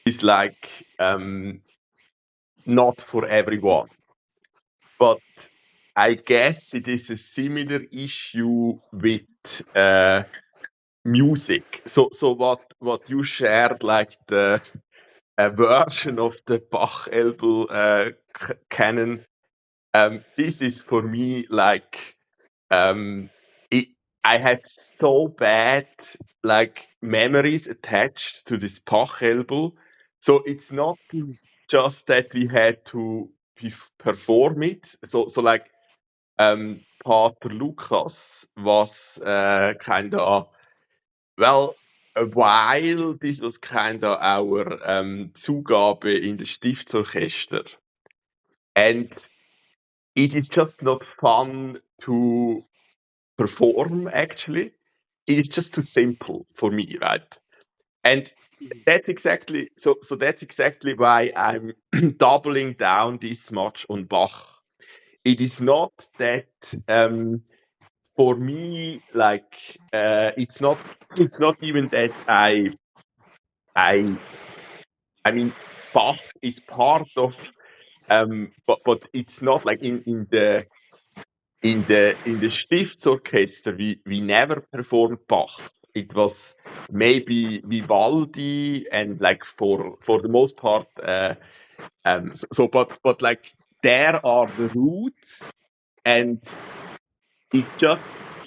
is like not for everyone. But I guess it is a similar issue with music. So what you shared, like the a version of the Bach album canon. This is for me like um, it, I had so bad like memories attached to this Bach album. So it's not just that we had to perform it. So like Pater Lukas was kind of well, a while this was kind of our Zugabe in the Stiftsorchester. And it is just not fun to perform, actually. It is just too simple for me, right? And that's exactly so that's exactly why I'm doubling down this much on Bach. It is not that for me, like it's not even that I I mean Bach is part of but it's not like in the Stiftsorchester we never performed Bach. It was maybe Vivaldi and like for the most part but like there are the roots, and it's just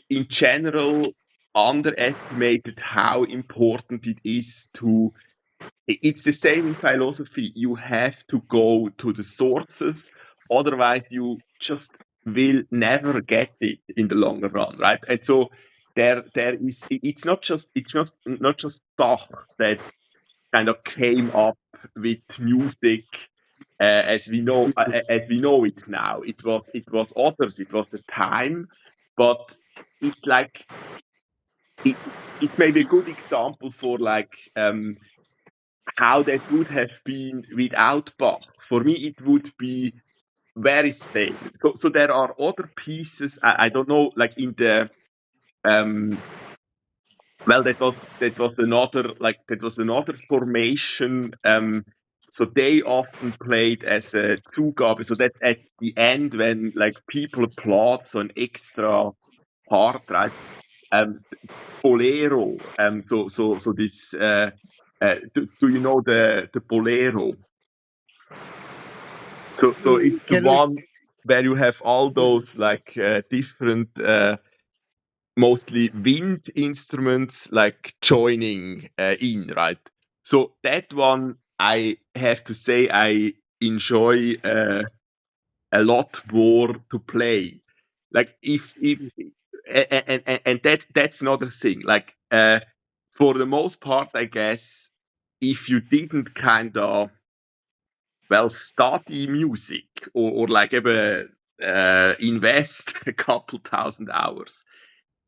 in general underestimated how important it is to it's the same in philosophy. You have to go to the sources, otherwise you just will never get it in the longer run, right? And so there is it's just not just Bach that kind of came up with music as we know it now. It was others, it was the time, but it's like it, it's maybe a good example for like how that would have been without Bach. For me, it would be very stale. So there are other pieces. I don't know, like in the um, well, that was another formation. So they often played as a Zugabe. So that's at the end when like people applaud, so an extra part, right? Um, Bolero. So this. Do you know the Bolero? So it's the Can you one where you have all those like different mostly wind instruments like joining in, right? So that one I have to say I enjoy a lot more to play. Like if and that's another thing. Like for the most part, I guess if you didn't kind of well study music or like even invest a couple thousand hours,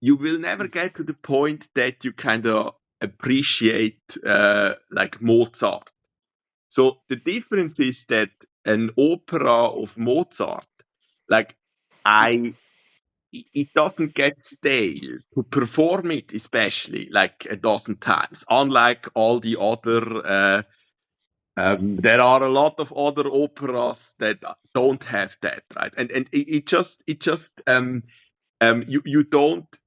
you will never get to the point that you kind of appreciate like Mozart. So the difference is that an opera of Mozart, like I, it doesn't get stale to perform it, especially like a dozen times. Unlike all the other, there are a lot of other operas that don't have that, right? And it just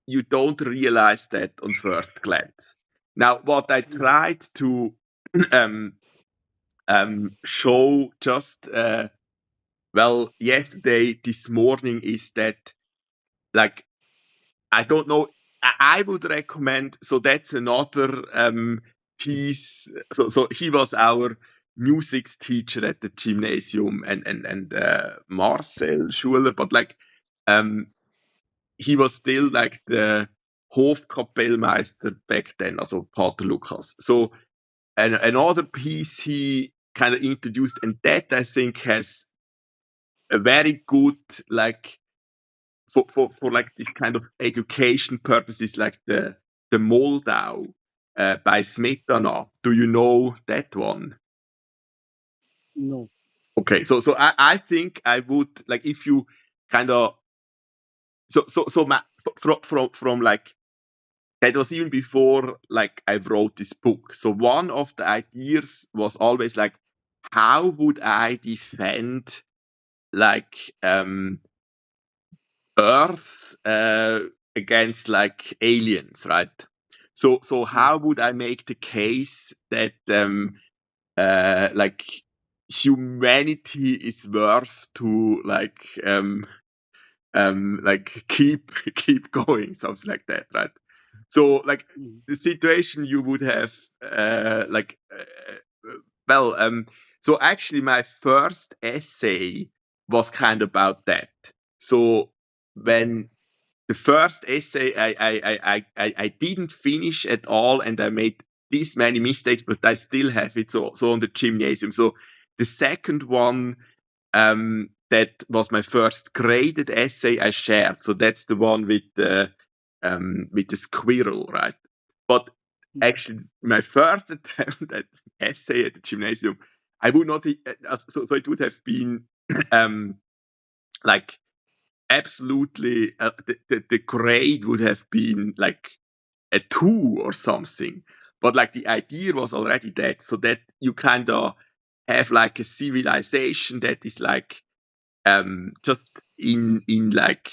you don't realize that on first glance. Now, what I tried to um, show just well yesterday, this morning, is that like I don't know. I would recommend. So that's another piece. So he was our music teacher at the gymnasium, and Marcel Schuler, but like um, he was still like the Hofkapellmeister back then, also Pater Lukas. So another piece he kind of introduced, and that I think has a very good like for like this kind of education purposes, like the Moldau by Smetana. Do you know that one? no? Okay, so I think I would like if you kind of from like that was even before like I wrote this book. So one of the ideas was always like, how would I defend like Earth against like aliens, right? So how would I make the case that like humanity is worth to like keep going, something like that, right? So like the situation you would have well so actually my first essay was kind of about that. So when the first essay I didn't finish at all, and I made this many mistakes, but I still have it so on the gymnasium. So the second one, that was my first graded essay I shared. So that's the one with the squirrel, right? But actually, my first attempt at essay at the gymnasium, I would not. So it would have been like absolutely the grade would have been like a 2 or something. But like the idea was already that, so that you kind of have like a civilization that is like just in like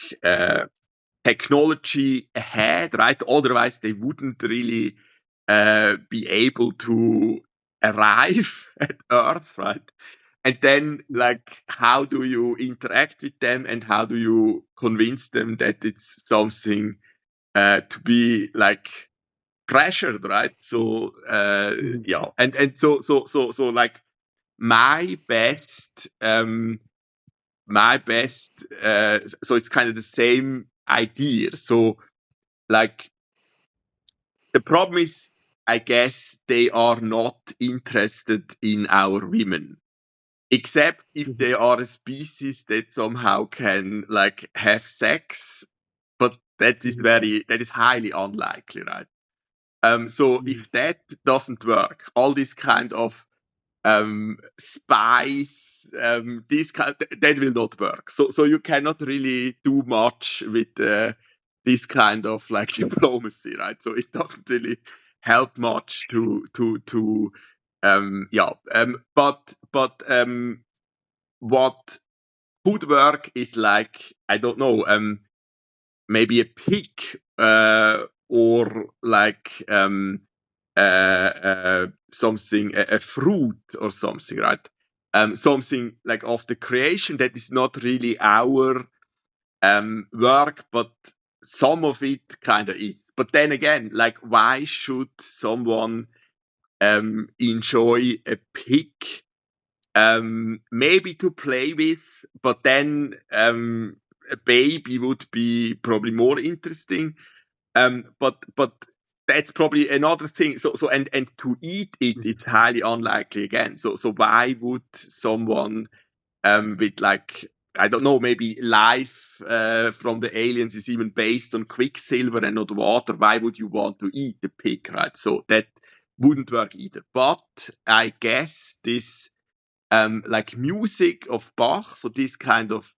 technology ahead, right? Otherwise, they wouldn't really be able to arrive at Earth, right? And then, like, how do you interact with them, and how do you convince them that it's something to be like treasured, right? So yeah, and so like my best so it's kind of the same idea. So like the problem is, I guess they are not interested in our women, except if they are a species that somehow can like have sex, but that is highly unlikely, right? So if that doesn't work, all this kind of spies, this kind that will not work. So you cannot really do much with this kind of like diplomacy, right? So it doesn't really help much to yeah. But what could work is like, I don't know, maybe a pig, or like something, a fruit or something, right? Something like of the creation that is not really our work, but some of it kind of is. But then again, like, why should someone enjoy a pig? Maybe to play with, but then a baby would be probably more interesting. But that's probably another thing. So and to eat it is highly unlikely again. So why would someone with like, I don't know, maybe life from the aliens is even based on quicksilver and not water? Why would you want to eat the pig, right? So that wouldn't work either. But I guess this like music of Bach, so this kind of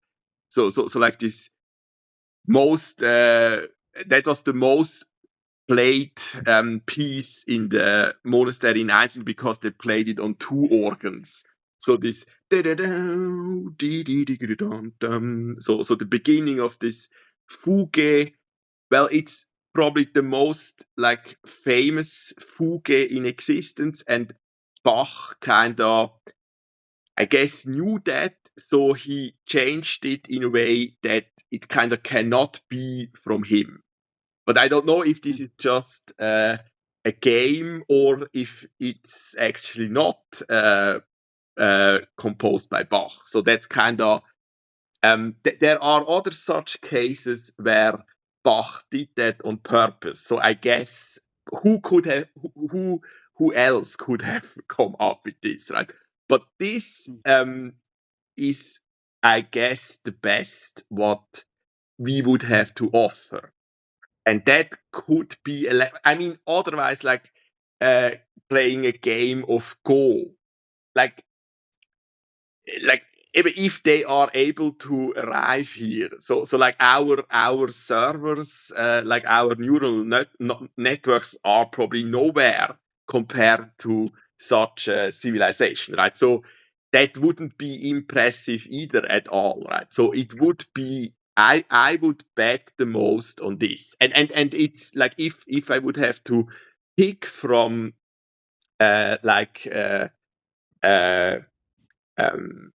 so like this most that was the most played piece in the monastery in Einstein, because they played it on 2 organs. So this so the beginning of this fugue, well, it's probably the most like famous fugue in existence, and Bach kind of, I guess, knew that, so he changed it in a way that it kind of cannot be from him. But I don't know if this is just a game, or if it's actually not composed by Bach. So that's kind of there are other such cases where Bach did that on purpose. So I guess who else could have come up with this, right? But this is, I guess, the best what we would have to offer. And that could be, I mean, otherwise, like playing a game of Go, like, like if they are able to arrive here, so like our servers, like our neural networks are probably nowhere compared to such a civilization, right? So that wouldn't be impressive either at all, right? So it would be, I would bet the most on this, and it's like if I would have to pick from like um,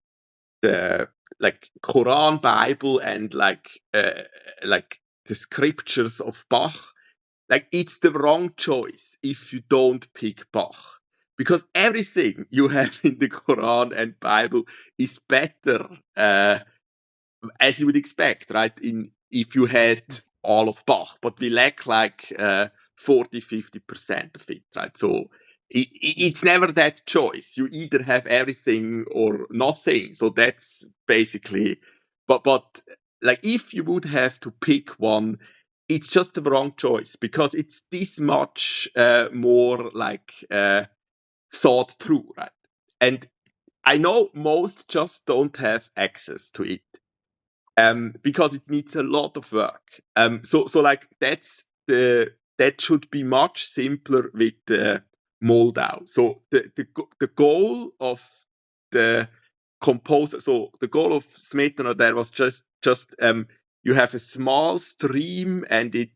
the like Quran, Bible, and like the scriptures of Bach, like it's the wrong choice if you don't pick Bach, because everything you have in the Quran and Bible is better, as you would expect, right? In if you had all of Bach, but we lack like 40-50% of it, right? So it's never that choice. You either have everything or nothing. So that's basically, but like if you would have to pick one, it's just the wrong choice because it's this much more like thought through, right? And I know most just don't have access to it, because it needs a lot of work. So like that should be much simpler with Moldau. So the goal of the composer, so the goal of Smetana there was just you have a small stream and it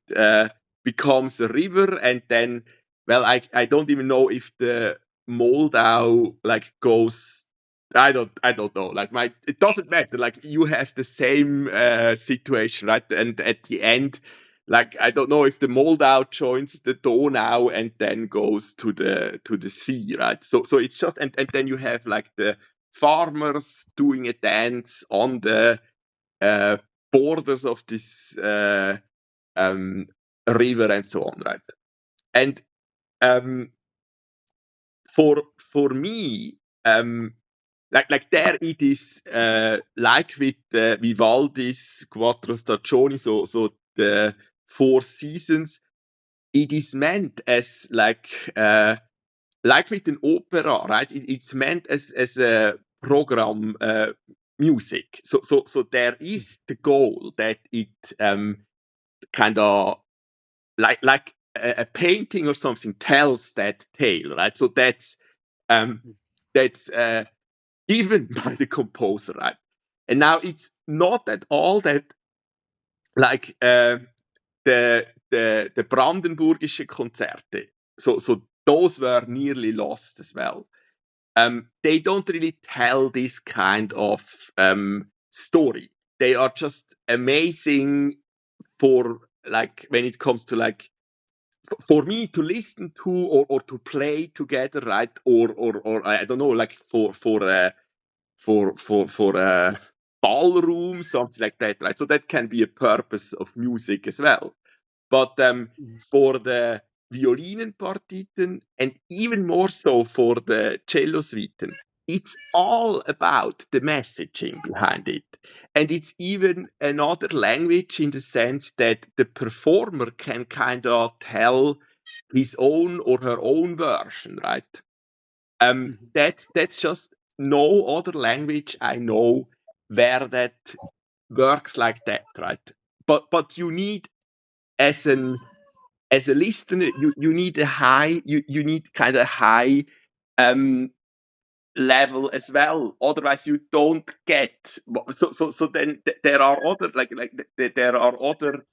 becomes a river, and then, well, I don't even know if the Moldau like goes, I don't know. Like it doesn't matter. Like you have the same situation, right? And at the end, like I don't know if the Moldau joins the Donau and then goes to the sea, right? So it's just, and then you have like the farmers doing a dance on the uh, borders of this um, river and so on, right? And um, for me, like there it is, like with Vivaldi's Quattro Stagioni, so the four seasons, it is meant as like with an opera, right? It's meant as a program music. So there is the goal that it kind of like a painting or something tells that tale, right? So um, that's given by the composer, right? And now it's not at all that like the Brandenburgische Konzerte. So those were nearly lost as well. They don't really tell this kind of story. They are just amazing for like when it comes to like for me to listen to or to play together, right? Or I don't know, like for ballroom, something like that, right? So that can be a purpose of music as well. But for the Violinenpartiten and even more so for the cello suiten, it's all about the messaging behind it. And it's even another language in the sense that the performer can kind of tell his own or her own version, right? That's just no other language I know where that works like that, right? But you need as a listener, you need a high, you need kind of high um, level as well. Otherwise, you don't get. So then there are other there are other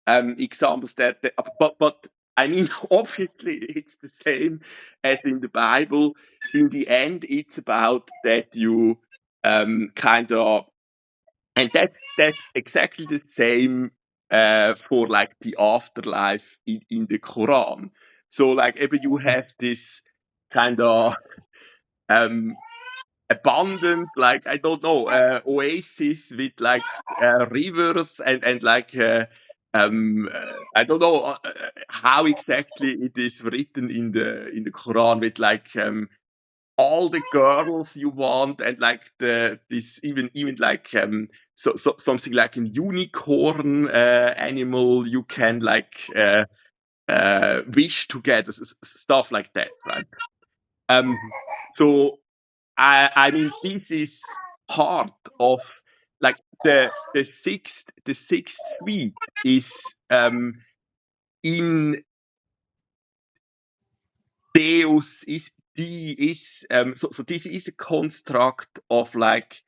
examples that but I mean, obviously, it's the same as in the Bible. In the end, it's about that you kind of, and that's exactly the same for like the afterlife in the Quran. So like if you have this kind of um, abundant, like I don't know, oasis with like rivers and like I don't know how exactly it is written in the Quran with like all the girls you want and like this even like so something like an unicorn animal you can like wish to get stuff like that, right? So I mean this is part of like the sixth suite is in Deus is so this is a construct of like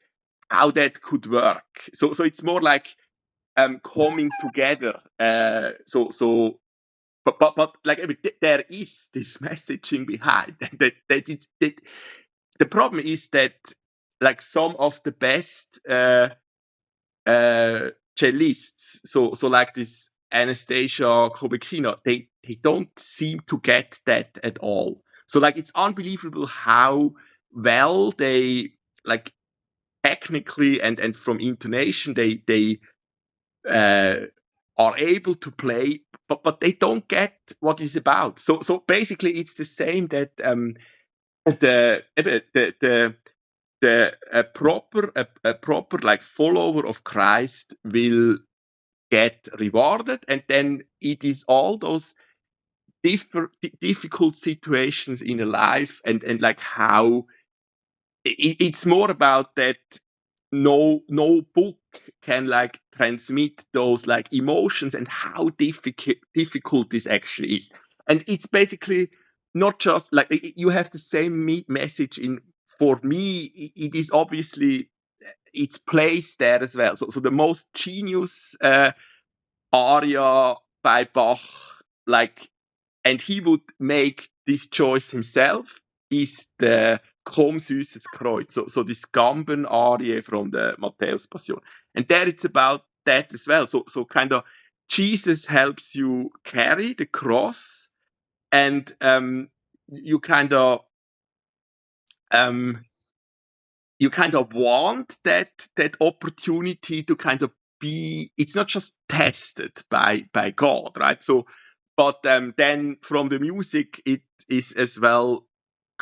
how that could work. So it's more like coming together. But like there is this messaging behind that the problem is that like some of the best cellists, so like this Anastasia Kobekina, they don't seem to get that at all. So like it's unbelievable how well they like technically and from intonation they are able to play, but they don't get what it's about. So basically, it's the same that the a proper like follower of Christ will get rewarded, and then it is all those difficult situations in a life and like how it's more about that no book can like transmit those like emotions and how difficult this actually is. And it's basically not just like you have the same message in. For me it is obviously it's placed there as well. So the most genius aria by Bach, like, and he would make this choice himself, is the Komm süßes Kreuz, so this Gamben arie from the Matthäus Passion. And there it's about that as well. So kind of Jesus helps you carry the cross, and you kind of want that opportunity to kind of be. It's not just tested by God, right? So, but then from the music, it is as well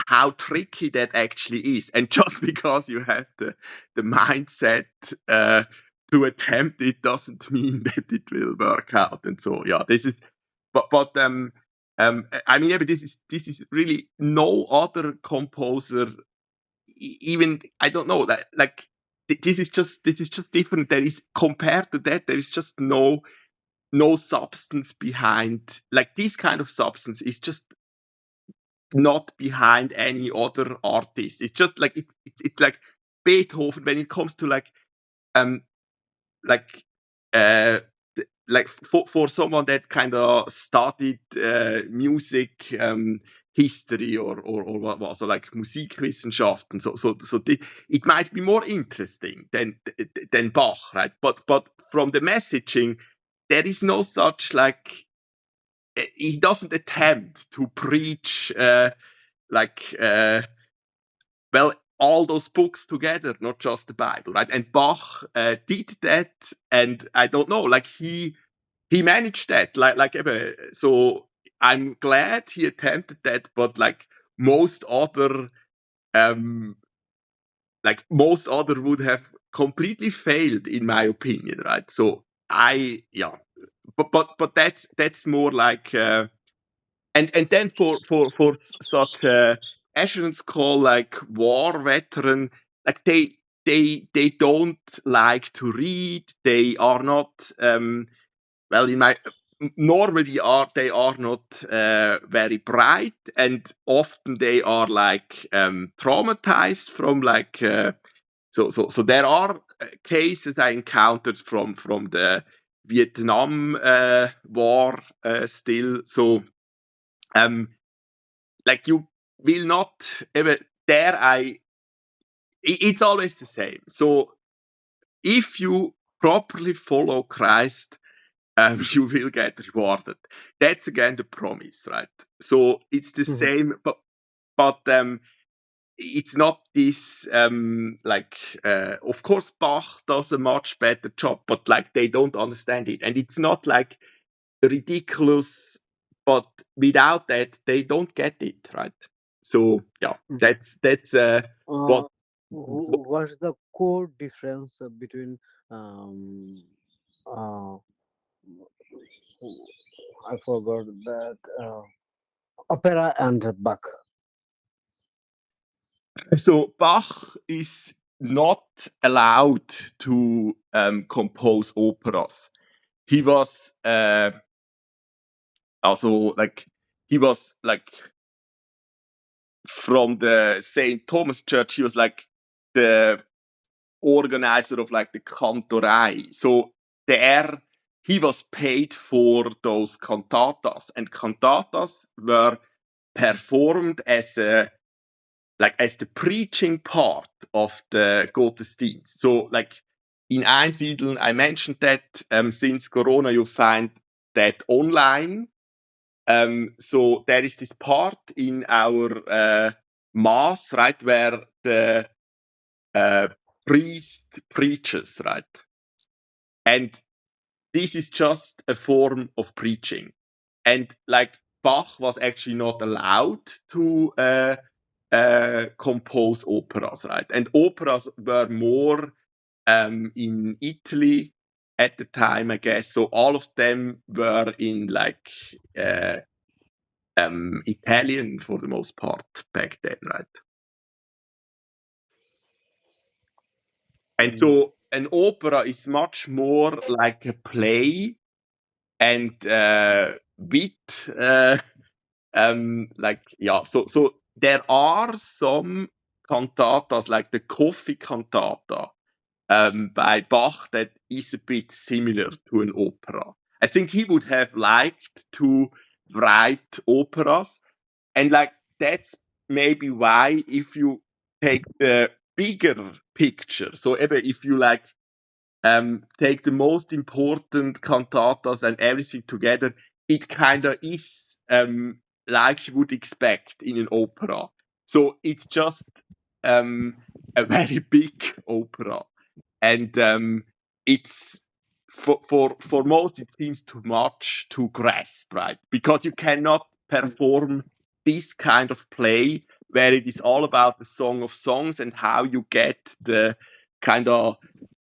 how tricky that actually is. And just because you have the mindset to attempt it doesn't mean that it will work out. And so yeah, this is. But I mean, yeah, but this is really no other composer even I don't know that like this is just different. There is compared to that, there is just no substance behind. Like this kind of substance is just not behind any other artist. It's just like it's like Beethoven when it comes to um like uh like for someone that kind of studied music history or what was like Musikwissenschaften, it might be more interesting than Bach, right? But from the messaging, there is no such like he doesn't attempt to preach like well all those books together, not just the Bible, right? And Bach did that, and I don't know, like he managed that, so I'm glad he attempted that, but like most other um most other would have completely failed in my opinion, right? So yeah, but that's more like and then for such Asheron's call like war veteran, like they don't like to read. They are not well in my normally they are not very bright, and often they are like traumatized from like so there are cases I encountered from the Vietnam war still. So like you will not ever there it's always the same. So if you properly follow Christ, you will get rewarded. That's again the promise, right? So it's the same, but it's not this of course Bach does a much better job, but like they don't understand it, and it's not like ridiculous, but without that they don't get it, right? So yeah, that's what What's the core difference between um, uh, I forgot that opera and Bach? so Bach is not allowed to compose operas. He was also he was like from the St. Thomas Church. He was like the organizer of like the Kantorei. So there he was paid for those cantatas, and cantatas were performed as as the preaching part of the Gottesdienst. So like in Einsiedeln, I mentioned that since Corona you find that online. So there is this part in our mass, right, where the priest preaches, right? And this is just a form of preaching. And like Bach was actually not allowed to compose operas, right? And operas were more in Italy at the time, I guess. So all of them were in like Italian for the most part back then, right? And so an opera is much more like a play and wit. So there are some cantatas like the Coffee Cantata by Bach that is a bit similar to an opera. I think he would have liked to write operas, and like that's maybe why if you take the bigger picture, so if you like take the most important cantatas and everything together, it kind of is like you would expect in an opera. So it's just a very big opera, and it's for most it seems too much to grasp, right? Because you cannot perform this kind of play where it is all about the Song of Songs and how you get the kind of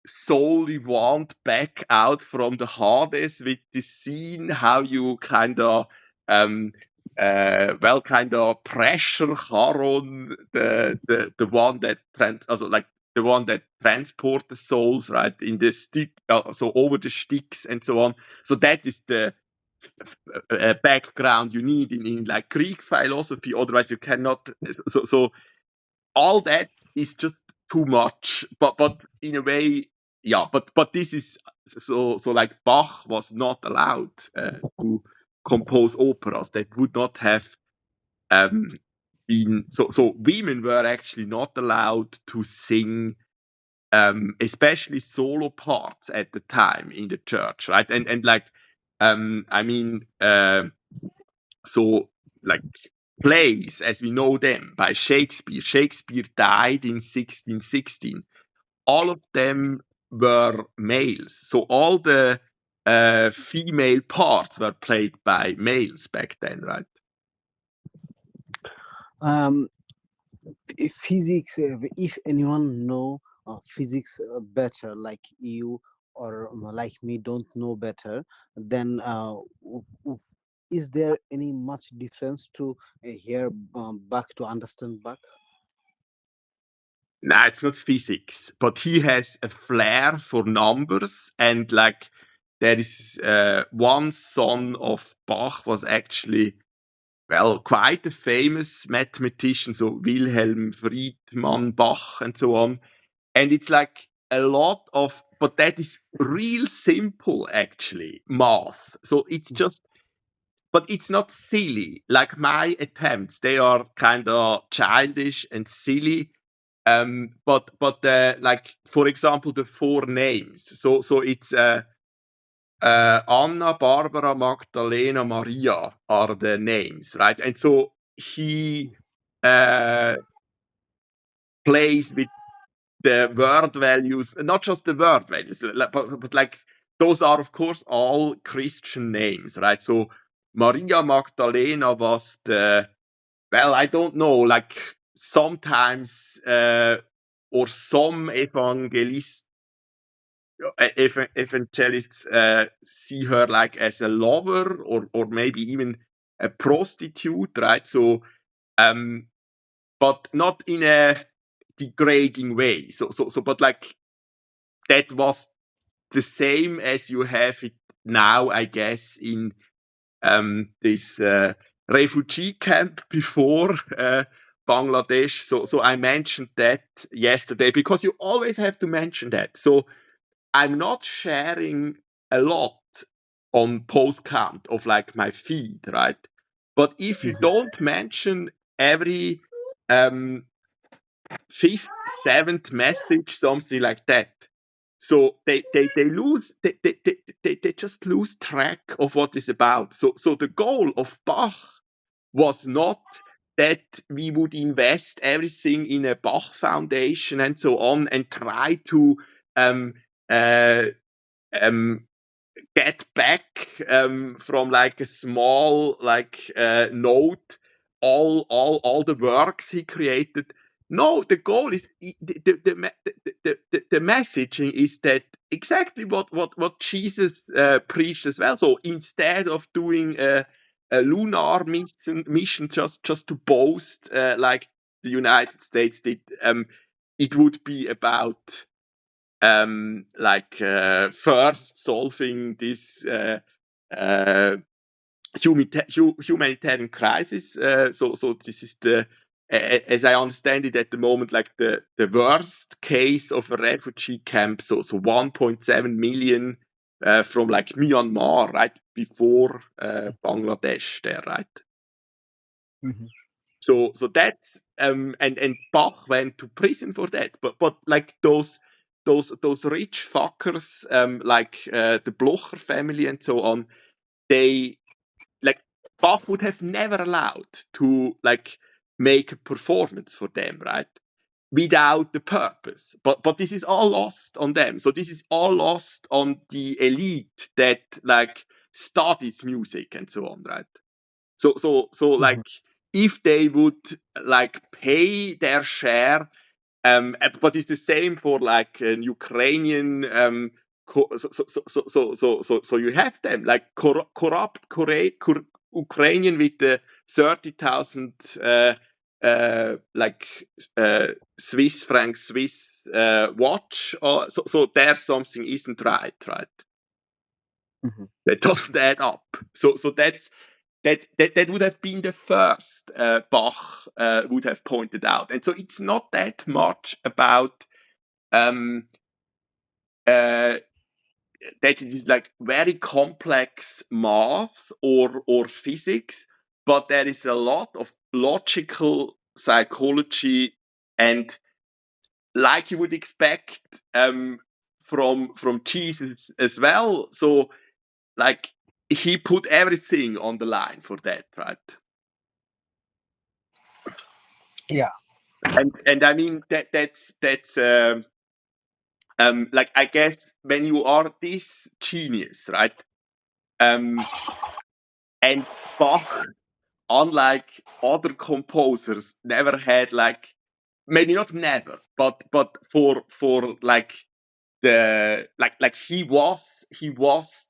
soul you want back out from the Hades with the scene, how you kind of kind of pressure Charon, the one that the one that transport the souls, right, in the stick, so over the sticks and so on. So that is the background you need in like Greek philosophy. Otherwise, you cannot. So all that is just too much. But in a way, yeah. But this is so like Bach was not allowed to compose operas that would not have been so women were actually not allowed to sing especially solo parts at the time in the church, right? And like I mean so like plays as we know them by Shakespeare. Shakespeare died in 1616. All of them were males, so all the female parts were played by males back then, right? Um, if physics, if anyone know physics better, like you or like me, don't know better, then is there any much difference to hear Bach to understand Bach? Nah, it's not physics, but he has a flair for numbers, and like there is one son of Bach was actually quite a famous mathematician, so Wilhelm Friedmann Bach and so on. And it's like a lot of, but that is real simple actually, math. So it's just, but it's not silly. Like my attempts, they are kind of childish and silly. But like for example, the four names. So it's Anna, Barbara, Magdalena, Maria are the names, right? And so he plays with the word values, not just the word values, but like those are of course all Christian names, right? So Maria Magdalena was I don't know, like sometimes or some evangelists see her like as a lover or maybe even a prostitute, right? So but not in a degrading way. But like that was the same as you have it now, I guess, in this refugee camp before Bangladesh. So I mentioned that yesterday because you always have to mention that. So I'm not sharing a lot on post count of like my feed, right? But if you don't mention every fifth, seventh message, something like that, so they lose they just lose track of what it's about. So the goal of Bach was not that we would invest everything in a Bach Foundation and so on and try to um, uh, um, get back from like a small like note all the works he created. No, the goal is the messaging is that exactly what Jesus preached as well. So instead of doing a lunar mission just to boast like the United States did, it would be about first solving this humanitarian crisis. So this is as I understand it at the moment, like the worst case of a refugee camp. So 1.7 million from like Myanmar, right before Bangladesh, there, right? Mm-hmm. So that's and Bach went to prison for that. But like those rich fuckers like the Blocher family and so on, they like Bach would have never allowed to like make a performance for them, right? Without the purpose. But this is all lost on them. So this is all lost on the elite that like studies music and so on, right? So like if they would like pay their share, but it's the same for like an Ukrainian. So you have them like corrupt Ukrainian with the 30,000 like Swiss franc Swiss watch. Or, so there something isn't right. That doesn't add up. So that would have been the first Bach would have pointed out. And so it's not that much about that it is like very complex math or physics, but there is a lot of logical psychology and like you would expect from Jesus as well. So like he put everything on the line for that, right? Yeah. And I mean that's like I guess when you are this genius, right? And Bach, unlike other composers, never had like maybe not never, but for like the like he was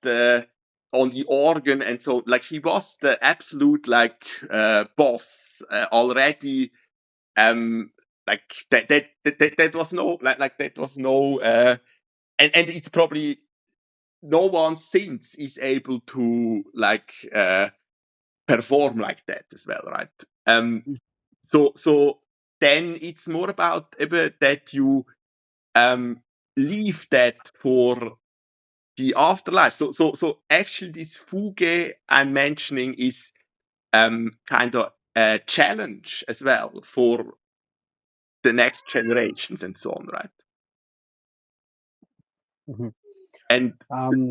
the on the organ and so like he was the absolute like boss already. Like that was no like that was no and it's probably no one since is able to like perform like that as well, right? So then it's more about that you leave that for the afterlife. So actually this Fuge I'm mentioning is kind of a challenge as well for the next generations and so on, right? Mm-hmm. And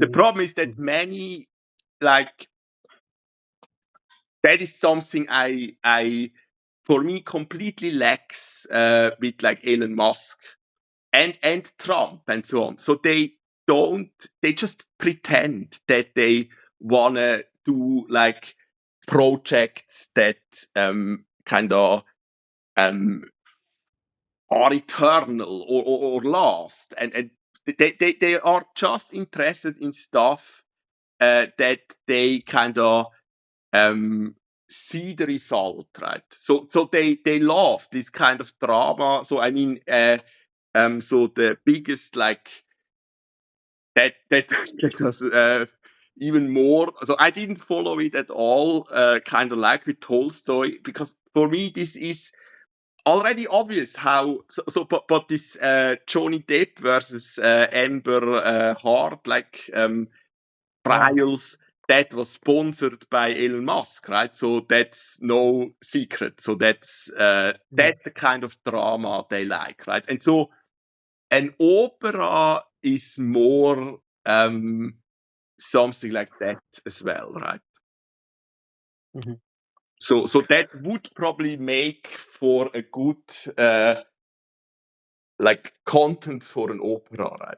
the problem is that many like that is something I for me completely lacks with like Elon Musk and Trump and so on. So they just pretend that they wanna do like projects that kind of are eternal or last, and they are just interested in stuff that they kind of see the result, right? So they love this kind of drama. So I mean, so the biggest like that that was even more. So I didn't follow it at all, kind of like with Tolstoy, because for me this is already obvious how. But this Johnny Depp versus Amber Hart like Yeah. trials, that was sponsored by Elon Musk, right? So that's no secret. So Mm. that's the kind of drama they like, right? And so an opera is more something like that as well, right? Mhm. So that would probably make for a good like content for an opera, right?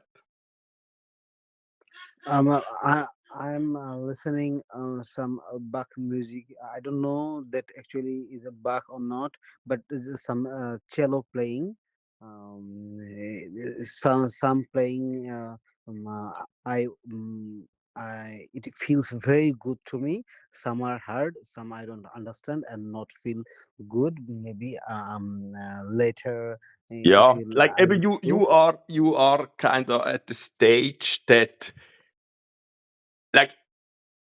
I'm listening some Bach music. I don't know that actually is a Bach or not, but this is some cello playing. Some playing. I it feels very good to me. Some are hard, some I don't understand and not feel good. Maybe later it Yeah, will. like I Ebbe, will you prove. are kind of at the stage that like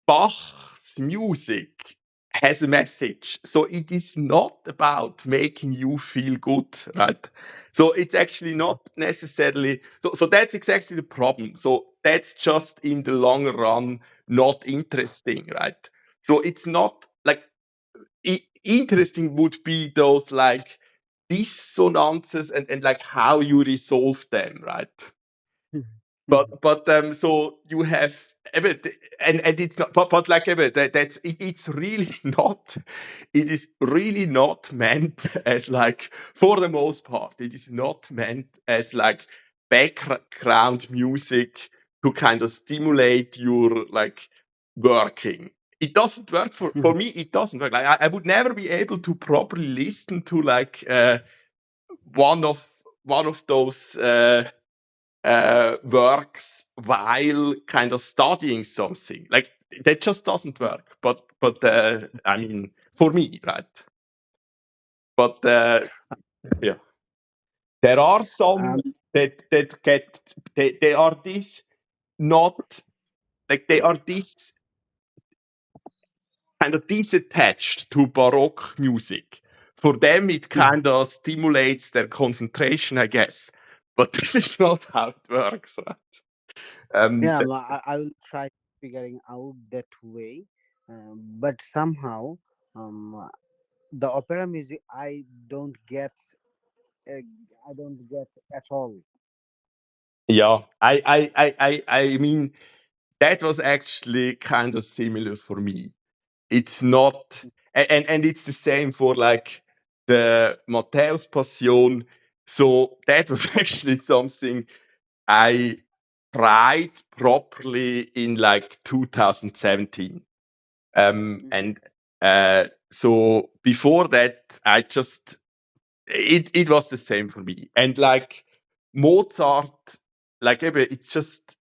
Bach's music has a message. So it is not about making you feel good, right? So it's actually not necessarily so that's exactly the problem. So that's just in the long run not interesting, right? So it's not like interesting would be those like dissonances and like how you resolve them, right? But so you have and it's not but like that's it's really not it is really not meant as like for the most part it is not meant as like background music to kind of stimulate your like working. It doesn't work for me. It doesn't work. Like I would never be able to properly listen to like one of one of those works while kind of studying something. Like that just doesn't work. But I mean, for me, right? But yeah, there are some um, that get they are this not like they are this kind of disattached to Baroque music. For them, it kind of stimulates their concentration, I guess. But this is not how it works, right? Yeah, Th- I will try figuring out that way, but somehow the opera music don't get, uh, I don't get at all. yeah, I mean, that was actually kind of similar for me. It's not, and it's the same for like the Matthäus Passion. So that was actually something I tried properly in like 2017. And so before that, I just it was the same for me. And like Mozart, like it's just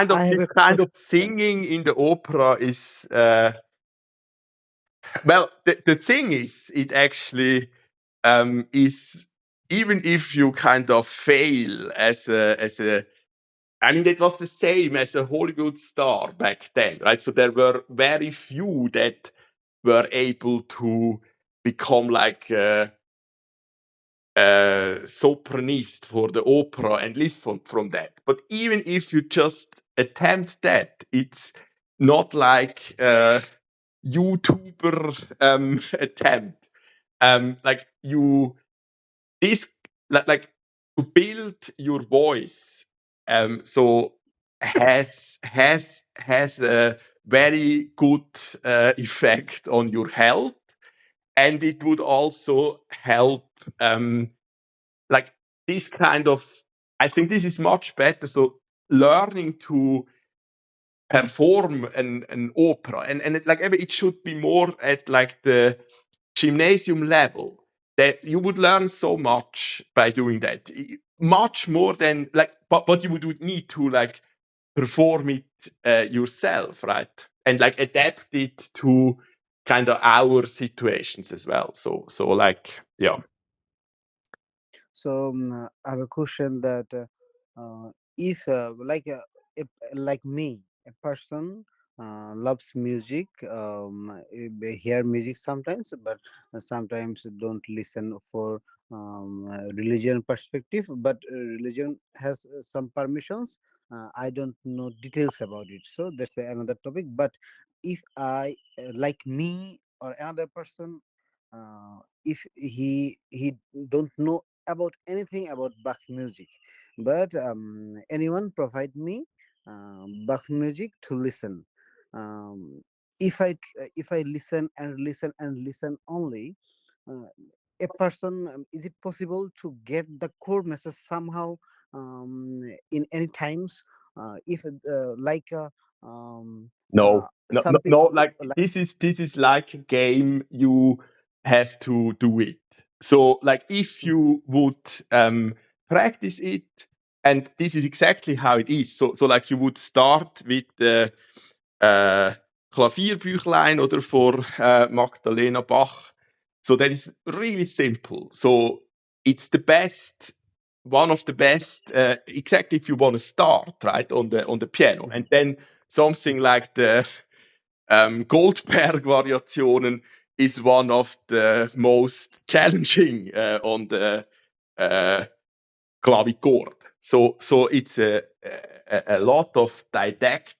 I have this a kind of question. singing in the opera is well the thing is it actually is even if you kind of fail as a I mean it was the same as a Hollywood star back then, right? So there were very few that were able to become like sopranist for the opera and live from that. But even if you just attempt that, it's not like YouTuber attempt. Like you this like to build your voice. So has a very good effect on your health, and it would also help like this kind of I think this is much better. So learning to perform an opera and like it should be more at like the gymnasium level that you would learn so much by doing that much more than like but you would need to like perform it yourself, right? And like adapt it to kind of our situations as well. So like, yeah. So I have a question that if if, like me, a person loves music, hear music sometimes, but sometimes don't listen for religion perspective. But religion has some permissions. I don't know details about it, so that's another topic. But if I like me or another person, if he don't know about anything about Bach music, but anyone provide me Bach music to listen. Um, if I listen and listen and listen only, uh, a person, is it possible to get the core message somehow in any times? If No, no, some no, no. people Like like. this is like a game. You have to do it. So like if you would practice it, and this is exactly how it is. So like you would start with the äh, Klavierbüchlein oder for Magdalena Bach. So that is really simple. So it's the best, one of the best, exactly if you want to start right on the piano, and then something like the Goldberg Variationen is one of the most challenging on the uh, clavichord. So it's a lot of didactic,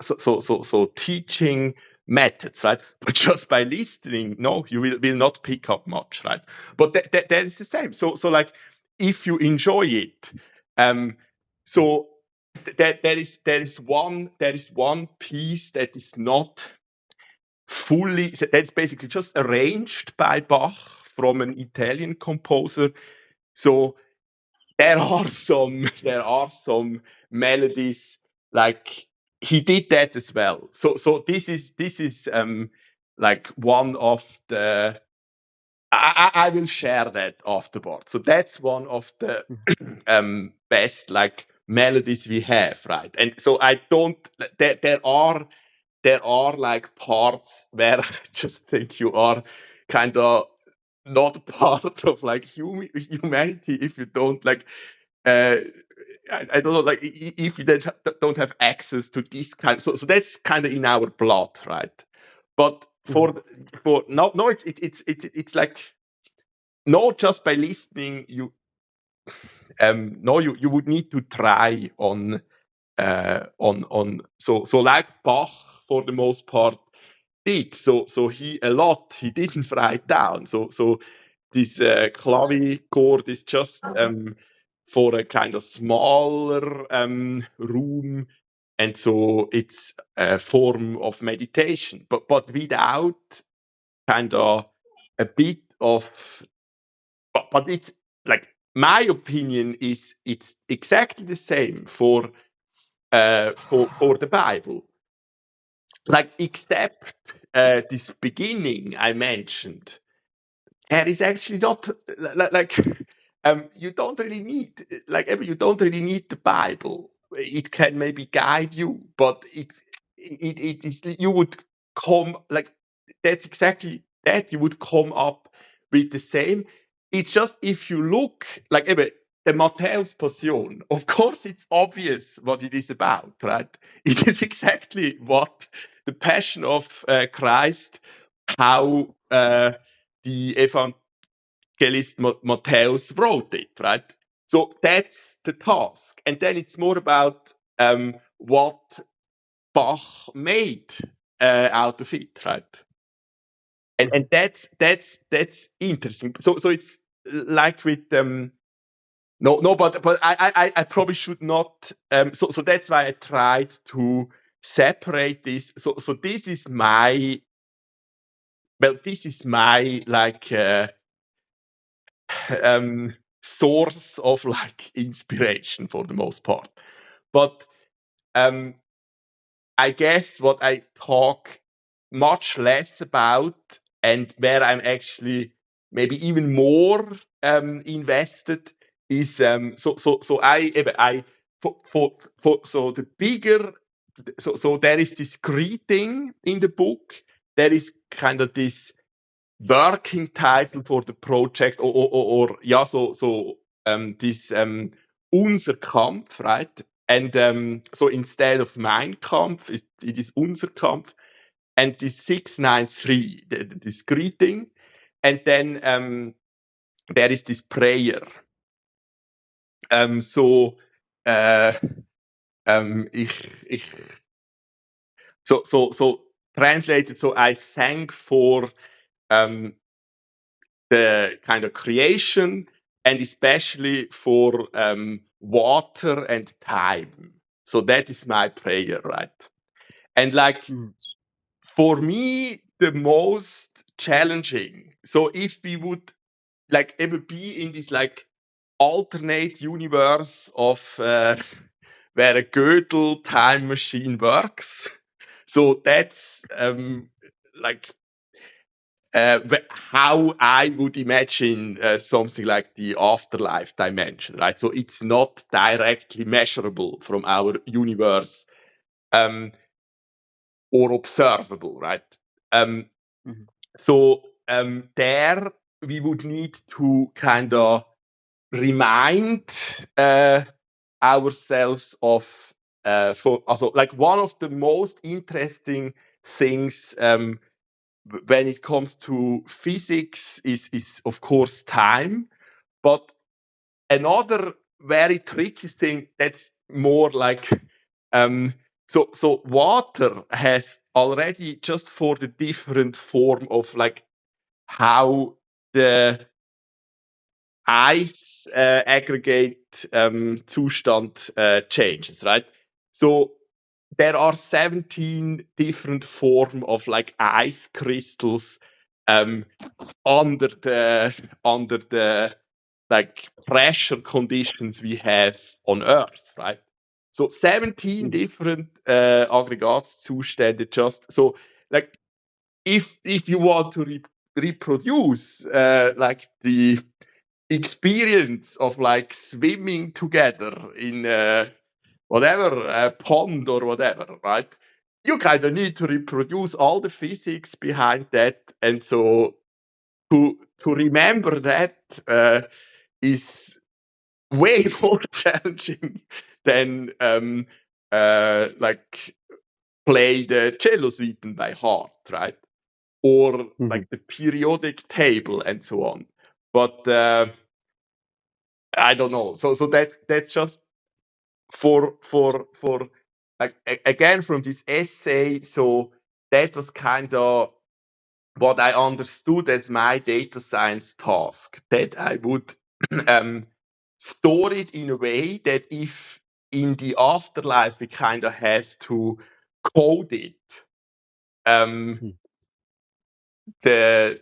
so teaching methods, right? But just by listening, no, you will not pick up much, right? But that is the same. So like if you enjoy it, so there is one piece that is not fully, so that's basically just arranged by Bach from an Italian composer. So there are some melodies like he did that as well. So this is like one of the, I will share that afterward. So that's one of the best like melodies we have, right? And so I don't, there are like parts where I just think you are kind of not part of like humanity if you don't like uh I don't know, like if you don't have access to this kind, so that's kind of in our blood, right? But Mhm, for no, it's like not just by listening, no, you would need to try on so like Bach for the most part did. So he didn't write down. So this clavichord is just for a kind of smaller room, and so it's a form of meditation, but without kind of a bit of, but it's like my opinion is it's exactly the same for the Bible, like except this beginning I mentioned. And it's actually not like you don't really need, like you don't really need the Bible. It can maybe guide you, but it is, you would come like, that's exactly that, you would come up with the same. It's just if you look like the Matthäus Passion, of course it's obvious what it is about, right? It is exactly what the Passion of Christ, how the evangelist Matthäus wrote it, right? So that's the task. And then it's more about what Bach made out of it, right? And that's interesting. So it's like with no, but I probably should not. So that's why I tried to separate this. So this is my like source of like inspiration for the most part. But um, I guess what I talk much less about, and where I'm actually maybe even more invested, is so I so the bigger, so there is this greeting in the book. There is kind of this working title for the project, or yeah, so this unser Kampf, right? And so instead of mein Kampf, it is unser Kampf, and this 693, this greeting, and then there is this prayer. So ich so translated. So I thank for the kind of creation, and especially for water and time. So that is my prayer, right? And like for me, the most challenging. So if we would like ever be in this like alternate universe of where a Gödel time machine works, so that's like how I would imagine something like the afterlife dimension, right? So it's not directly measurable from our universe or observable, right? So there we would need to kind of remind ourselves of also like one of the most interesting things when it comes to physics is of course time, but another very tricky thing that's more like so water has already, just for the different form of like how the ice aggregate Zustand changes, right? So there are 17 different form of like ice crystals under the like pressure conditions we have on Earth, right? So 17 different Aggregatzustände, just so like if you want to reproduce like the experience of like swimming together in whatever pond or whatever, right? You kind of need to reproduce all the physics behind that, and so to remember that is way more challenging than like play the cello suite by heart, right? Or like the periodic table and so on. But I don't know. So that's just for like again from this essay. So that was kind of what I understood as my data science task, that I would store it in a way that if in the afterlife we kind of have to code it, the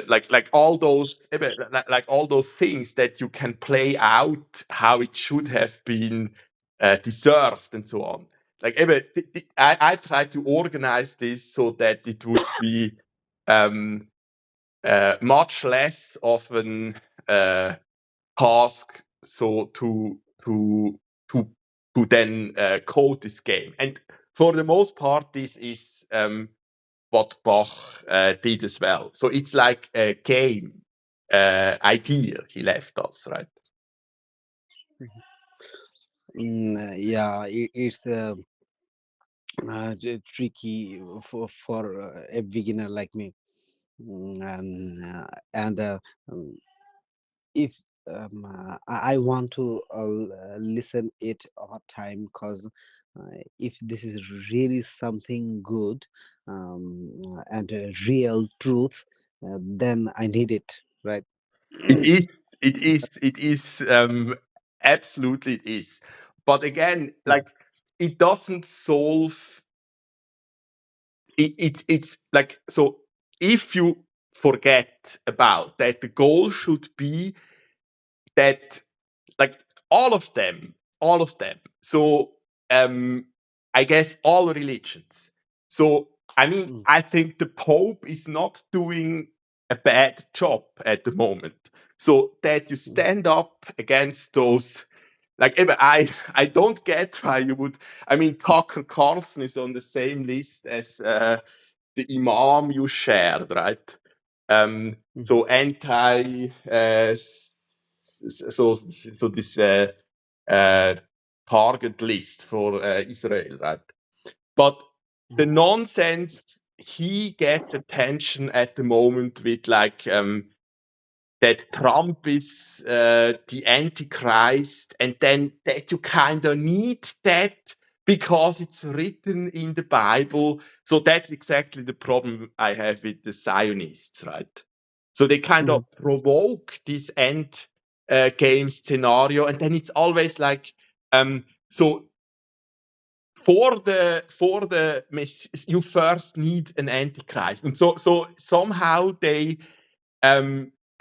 like all those like all those things that you can play out how it should have been deserved and so on. Like I tried to organize this so that it would be much less of an task so to then code this game. And for the most part, this is what Bach did as well. So it's like a game idea he left us, right? Yeah, it's tricky for a beginner like me. And if I want to listen it all time, because if this is really something good and real truth, then I need it, right? It is absolutely it is. But again, like it doesn't solve it's like, so if you forget about that, the goal should be that like all of them so I guess all religions. So I mean, I think the Pope is not doing a bad job at the moment, so that you stand up against those like I don't get why you would. I mean, Tucker Carlson is on the same list as the Imam you shared, right? So anti, so this uh, target list for Israel, right? But the nonsense, he gets attention at the moment with like that Trump is the Antichrist, and then that you kind of need that because it's written in the Bible. So that's exactly the problem I have with the Zionists, right? So they kind of provoke this end game scenario, and then it's always like, so you first need an Antichrist, and so somehow they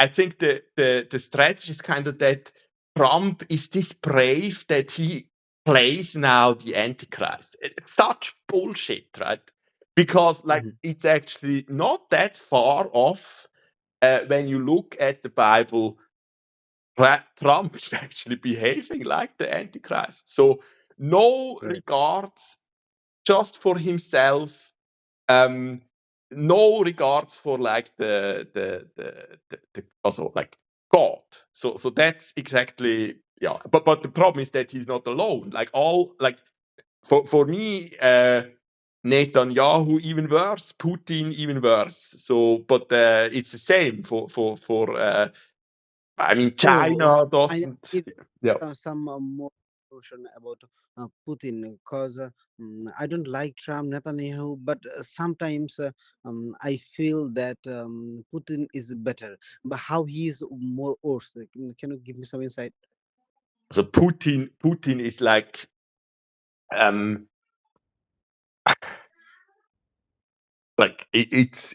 I think the strategy is kind of that Trump is this brave that he plays now the Antichrist. It's such bullshit, right? Because like it's actually not that far off when you look at the Bible. Trump is actually behaving like the Antichrist. So no regards just for himself, um, no regards for like the also like God. So that's exactly, yeah. But the problem is that he's not alone. Like all like for me, Netanyahu even worse, Putin even worse. So but it's the same for I mean Oh, China I doesn't, need yeah. some more information about Putin, because I don't like Trump, Netanyahu, but sometimes I feel that Putin is better. But how he is more worse? Can you give me some insight? So Putin is um like it's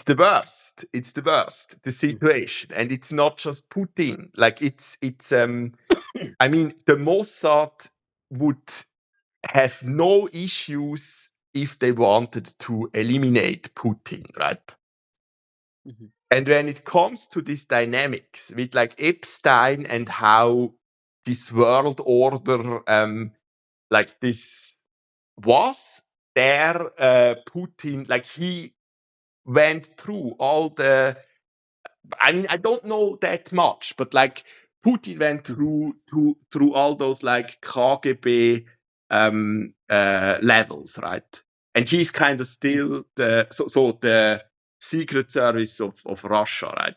the worst. It's the worst, the situation. And it's not just Putin. Like it's I mean the Mossad would have no issues if they wanted to eliminate Putin, right? And when it comes to these dynamics with like Epstein and how this world order like this was there, Putin, like he went through all the, I mean, I don't know that much, but like Putin went through all those like KGB levels, right? And he's kind of still the secret service of Russia, right?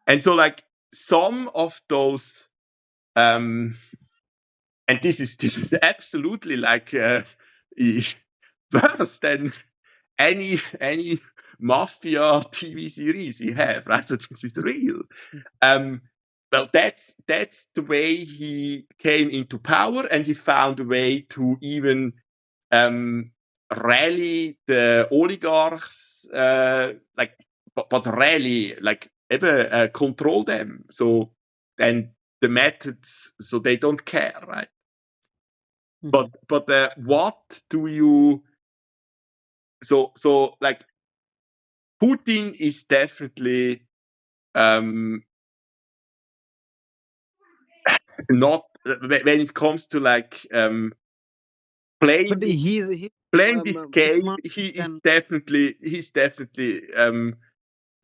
And so like some of those um and this is absolutely like worse than any mafia TV series you have, right? So this is real. Um, well, that's the way he came into power, and he found a way to even um, rally the oligarchs, like, but rally, like, control them. So, and the methods, so they don't care, right? But what do you? So like Putin is definitely um, not when it comes to like But playing he's playing this game. smart than. He's definitely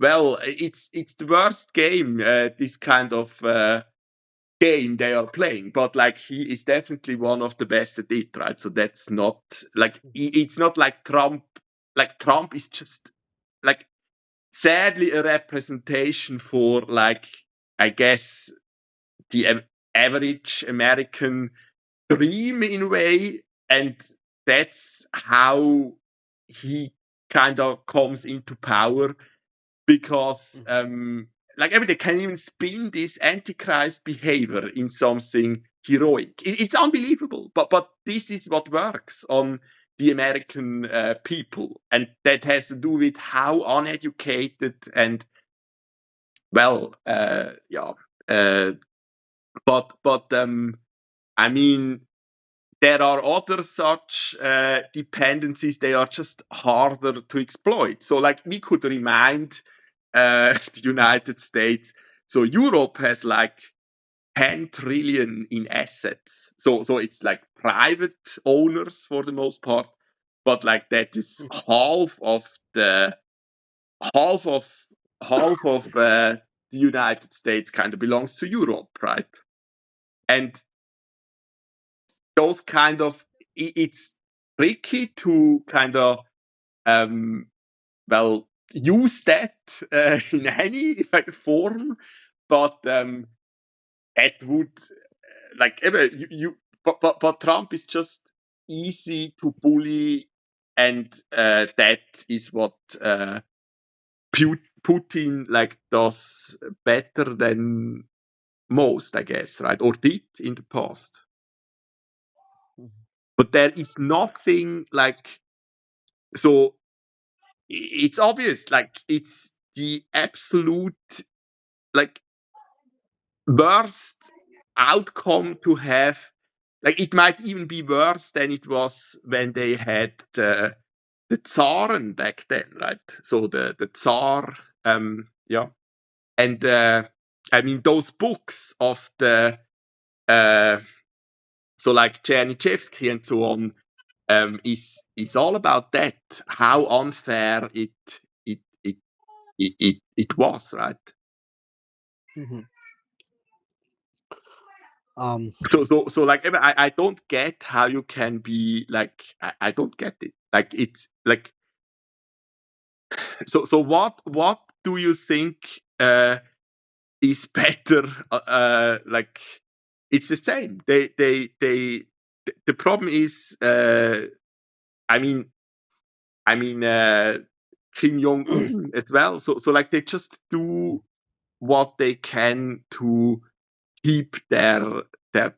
well. It's the worst game. This kind of game they are playing, but like he is definitely one of the best at it, right? So that's not like it's not like Trump. Like Trump is just like sadly a representation for like I guess the average American dream in a way, and that's how he kind of comes into power because like they can even spin this antichrist behavior in something heroic. It's unbelievable, but this is what works on the American people, and that has to do with how uneducated and well, yeah, uh, but I mean there are other such dependencies. They are just harder to exploit. So, like we could remind the United States. So Europe has like 10 trillion in assets. So it's like private owners for the most part, but like that is half of half of the United States kind of belongs to Europe, right? And those kind of it's tricky to kind of well use that in any like form, but that would like but Trump is just easy to bully, and that is what Putin like does better than most, I guess, right? Or did in the past. But there is nothing like so. It's obvious, like it's the absolute like worst outcome to have. Like it might even be worse than it was when they had the Tsaren back then, right? So the Tsar, yeah, and I mean those books of the so like Chernyshevsky and so on is all about that, how unfair it it it was, right? Mhm. So like I don't get how you can be like I don't get it. Like it's like so what do you think is better? Like it's the same. The problem is I mean Kim Jong Un as well. So like they just do what they can to keep their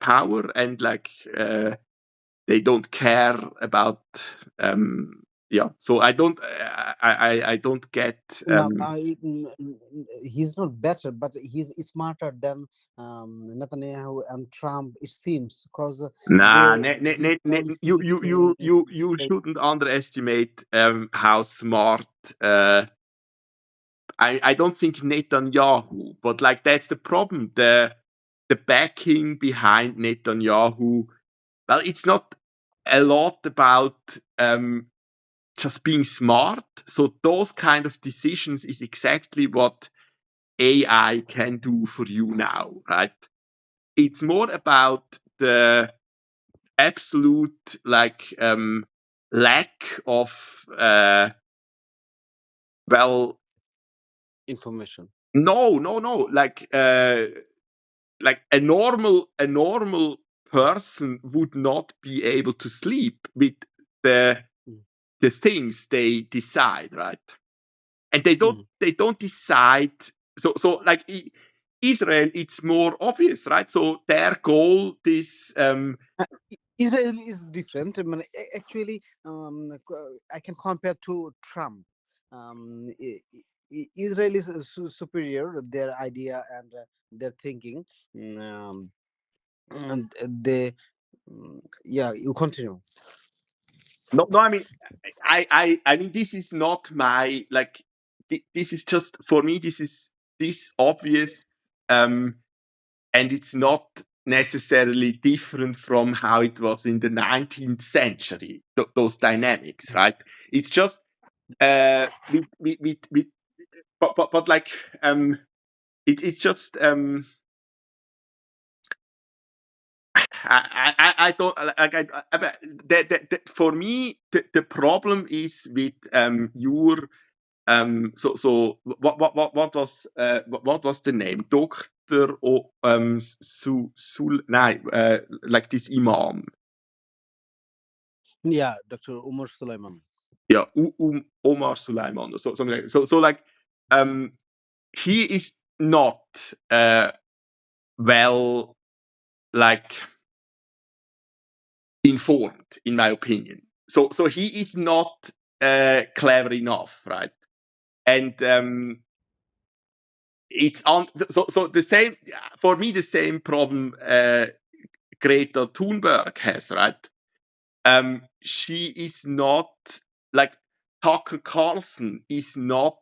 power, and like they don't care about yeah. So I don't I don't get No, he's not better, but he's smarter than Netanyahu and Trump. It seems because nah, they give you policy things. you Say, shouldn't underestimate how smart I don't think Netanyahu, but like that's the problem. The backing behind Netanyahu, well, it's not a lot about just being smart. So those kind of decisions is exactly what AI can do for you now, right? It's more about the absolute like lack of well information. no like a normal person would not be able to sleep with the Mm. the things they decide, right? And Mm. they don't decide. So like Israel, it's more obvious, right? So their goal is Israel is different. I mean, actually, I can compare to Trump. Israel is superior. Their idea and their thinking. And they, yeah, you continue. no. I mean, I mean, this is not my like. This is just for me. This is this obvious, and it's not necessarily different from how it was in the 19th century. Those dynamics, right? It's just with but like it's just I don't like for me the problem is with your what was what was the name Doctor nein like this Imam, Yeah, Dr. Umar Sulaiman. yeah, Omar Sulaiman or so, something like so like he is not well like informed in my opinion. So he is not clever enough, right? And it's on so the same for me the same problem Greta Thunberg has, right? She is not like Tucker Carlson is not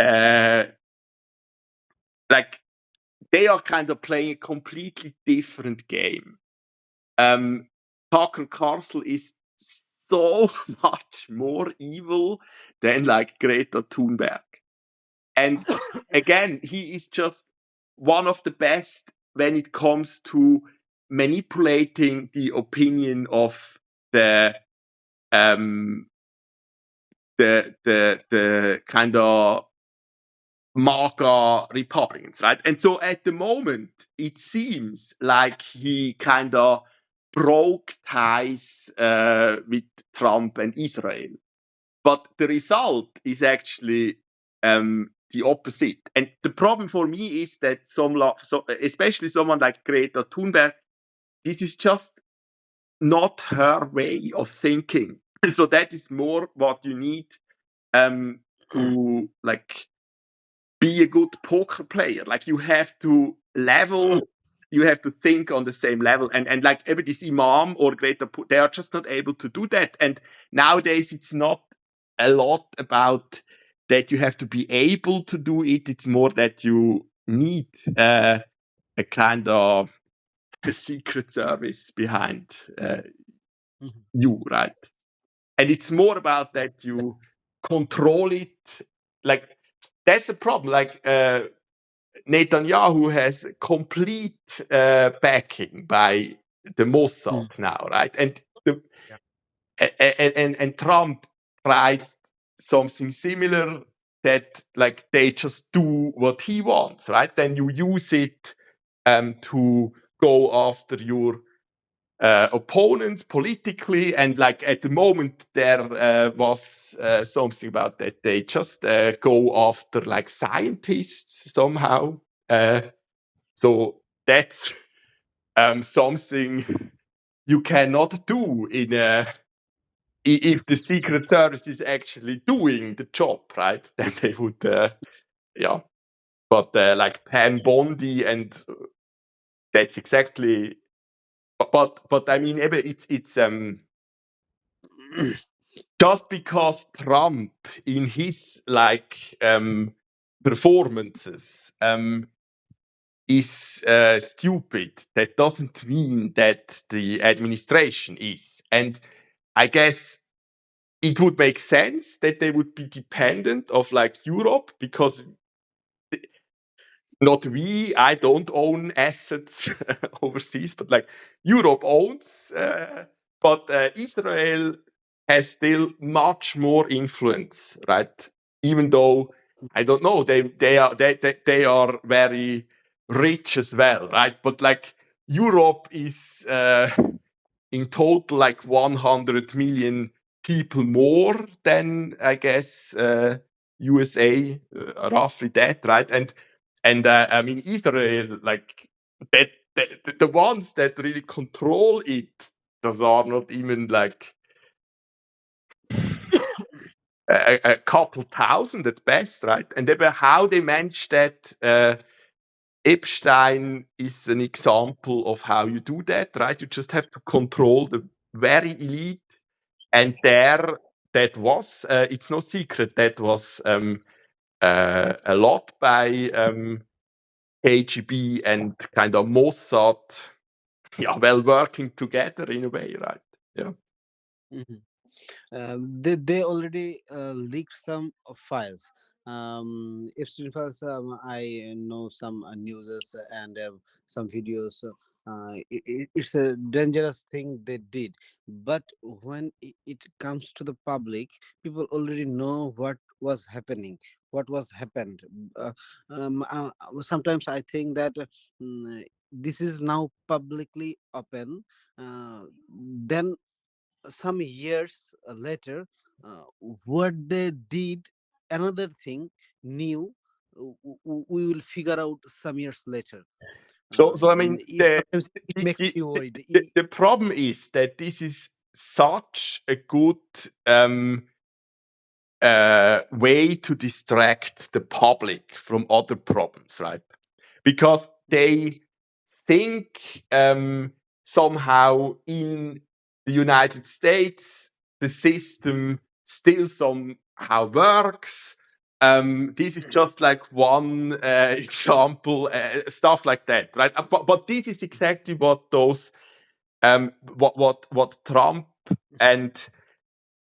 uh like they are kind of playing a completely different game. Tucker Carlson is so much more evil than like Greta Thunberg. And again, he is just one of the best when it comes to manipulating the opinion of um, the kind of MAGA Republicans, right? And so at the moment, it seems like he kind of broke ties with Trump and Israel. But the result is actually the opposite. And the problem for me is that especially someone like Greta Thunberg, this is just not her way of thinking. So that is more what you need to like be a good poker player. Like you have to you have to think on the same level. And like every this Imam or they are just not able to do that. And nowadays it's not a lot about that you have to be able to do it. It's more that you need a kind of a secret service behind you, right? And it's more about that you control it. Like that's the problem. Like Netanyahu has complete backing by the Mossad now, right? And and Trump tried something similar that like they just do what he wants, right? Then you use it to go after your opponents politically, and like at the moment there was something about that they just go after like scientists somehow. So that's something you cannot do in if the Secret Service is actually doing the job, right? Then they would, yeah. But like Pam Bondi, and that's exactly. But I mean, it's just because Trump in his like performances is stupid, that doesn't mean that the administration is. And I guess it would make sense that they would be dependent of like Europe, because I don't own assets overseas, but like Europe owns, but Israel has still much more influence, right? Even though I don't know, they are very rich as well, right? But like Europe is in total like 100 million people more than I guess USA, roughly that, right? And I mean Israel, like the ones that really control it, those are not even like a couple thousand at best, right? And how they manage that. Epstein is an example of how you do that, right? You just have to control the very elite, and there that was. It's no secret that was a lot by KGB and kind of Mossad, yeah, well, working together in a way, right? Yeah. Mhm. They already leaked some files. Epstein files. I know some news and some videos. It's a dangerous thing they did, but when it comes to the public, people already know what was happening, what was happened. Uh, Sometimes I think that this is now publicly open. Then some years later, uh, what they did, another thing new, we will figure out some years later. So I mean, Sometimes it makes me worried. the problem is that this is such a good way to distract the public from other problems, right? Because they think somehow in the United States the system still somehow works. This is just like one example, stuff like that, right? But this is exactly what those what Trump and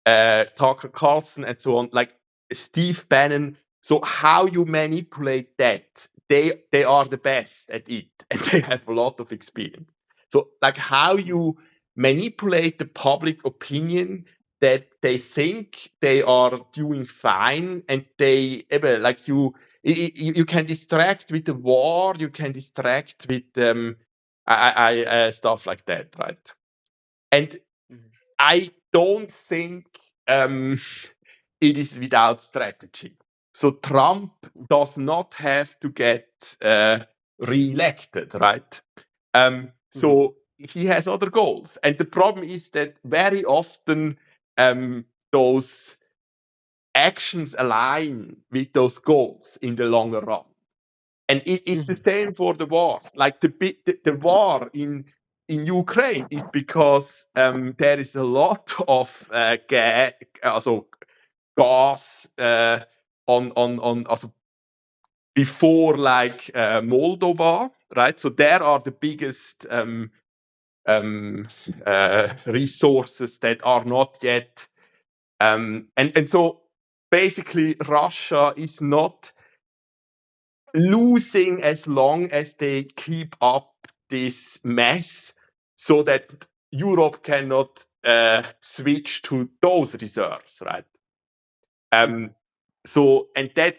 Tucker Carlson and so on, like Steve Bannon. So how you manipulate that, they are the best at it, and they have a lot of experience. So like how you manipulate the public opinion that they think they are doing fine, and they like you can distract with the war, you can distract with stuff like that, right? And I don't think it is without strategy. So Trump does not have to get re-elected, right? So he has other goals, and the problem is that very often those actions align with those goals in the longer run. And it's the same for the wars. Like the war in Ukraine is because there is a lot of gas on also before like Moldova, right? So there are the biggest resources that are not yet and so basically Russia is not losing as long as they keep up this mess so that Europe cannot switch to those reserves, right? So, and that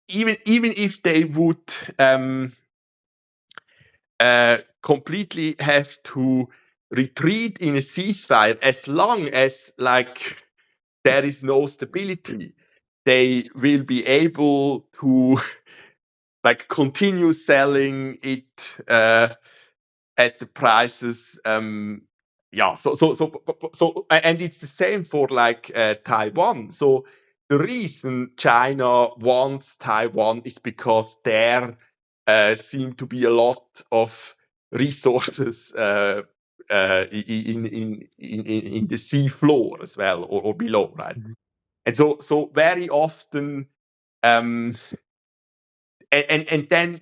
even if they would completely have to retreat in a ceasefire, as long as like there is no stability, they will be able to like continue selling it at the prices. Yeah. So, and it's the same for like Taiwan. So the reason China wants Taiwan is because there seem to be a lot of resources in the sea floor as well, or below, right? And so very often um, and then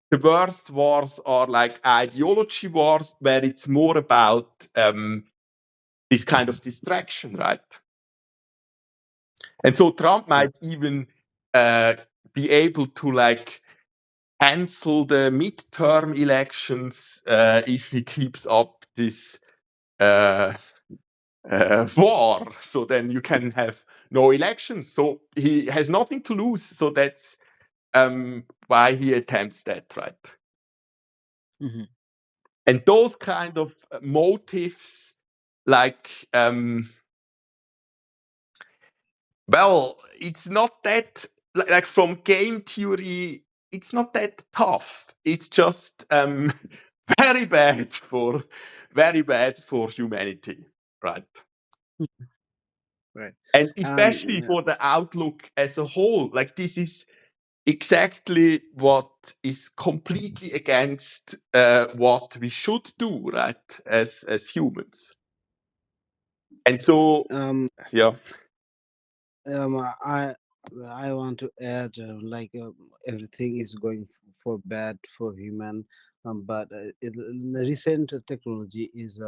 the worst wars are like ideology wars, where it's more about this kind of distraction, right? And so Trump might even be able to like cancel the midterm elections if he keeps up this war. So then you can have no elections. So he has nothing to lose. So that's why he attempts that, right? And those kind of motives, like, well, it's not that like from game theory, it's not that tough. It's just very bad for humanity, right? Right. And especially for the outlook as a whole, like this is exactly what is completely against what we should do, right, as humans. And so, Um, yeah. I want to add everything is going for bad for human, but the recent technology is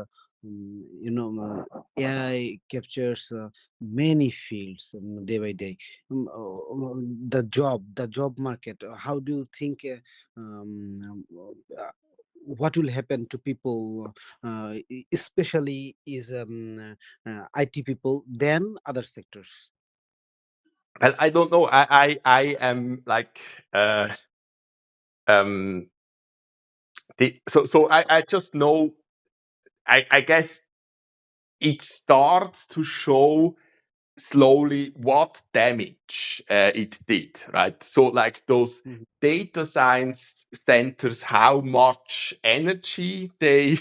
AI captures many fields day by day. The job market. How do you think? What will happen to people, especially is IT people, than other sectors? Well, I don't know. I am like um so I just know. I guess it starts to show slowly what damage it did, right? So like those data science centers, how much energy they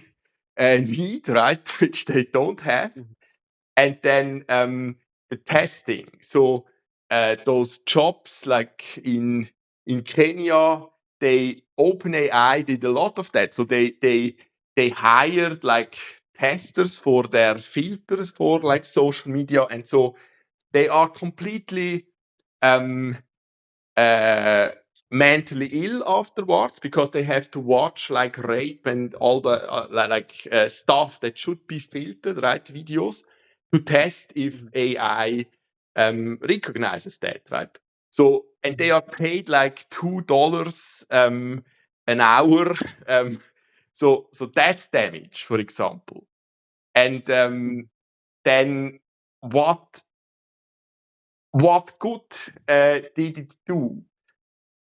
need, right? Which they don't have. And then the testing. So those jobs like in Kenya, they OpenAI did a lot of that. So they hired like testers for their filters for like social media, and so they are completely um, mentally ill afterwards because they have to watch like rape and all the stuff that should be filtered, right? Videos to test if AI recognizes that, right? So, and they are paid like $2 an hour. So that's damage, for example. And then what good did it do?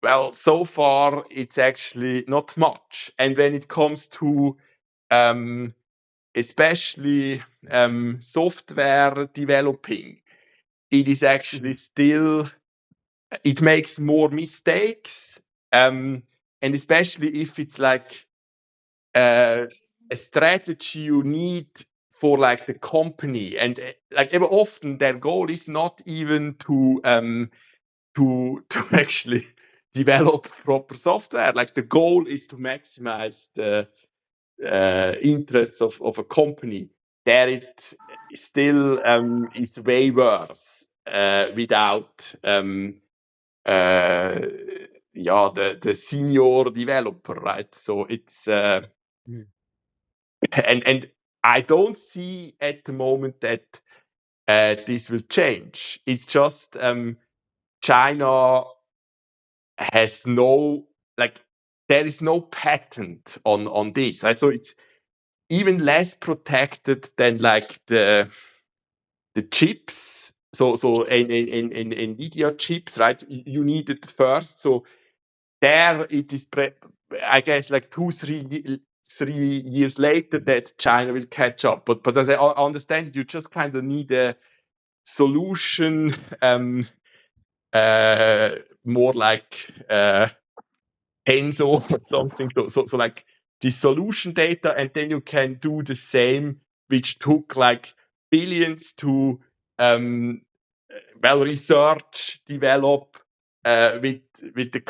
Well, so far it's actually not much. And when it comes to especially software developing, it is actually still, it makes more mistakes. And especially if it's like a strategy you need for like the company. And like ever often their goal is not even to actually develop proper software. Like the goal is to maximize the interests of a company. There it still is way worse without the senior developer, right? So it's Mm. and I don't see at the moment that this will change. It's just China has no, like, there is no patent on this, right? So it's even less protected than like the chips. So in NVIDIA chips, right? You need it first. So there it is, I guess, like 3 years later that China will catch up. But as I understand it, you just kind of need a solution, more like Enso or something. So like the solution data, and then you can do the same, which took like billions to research, develop with the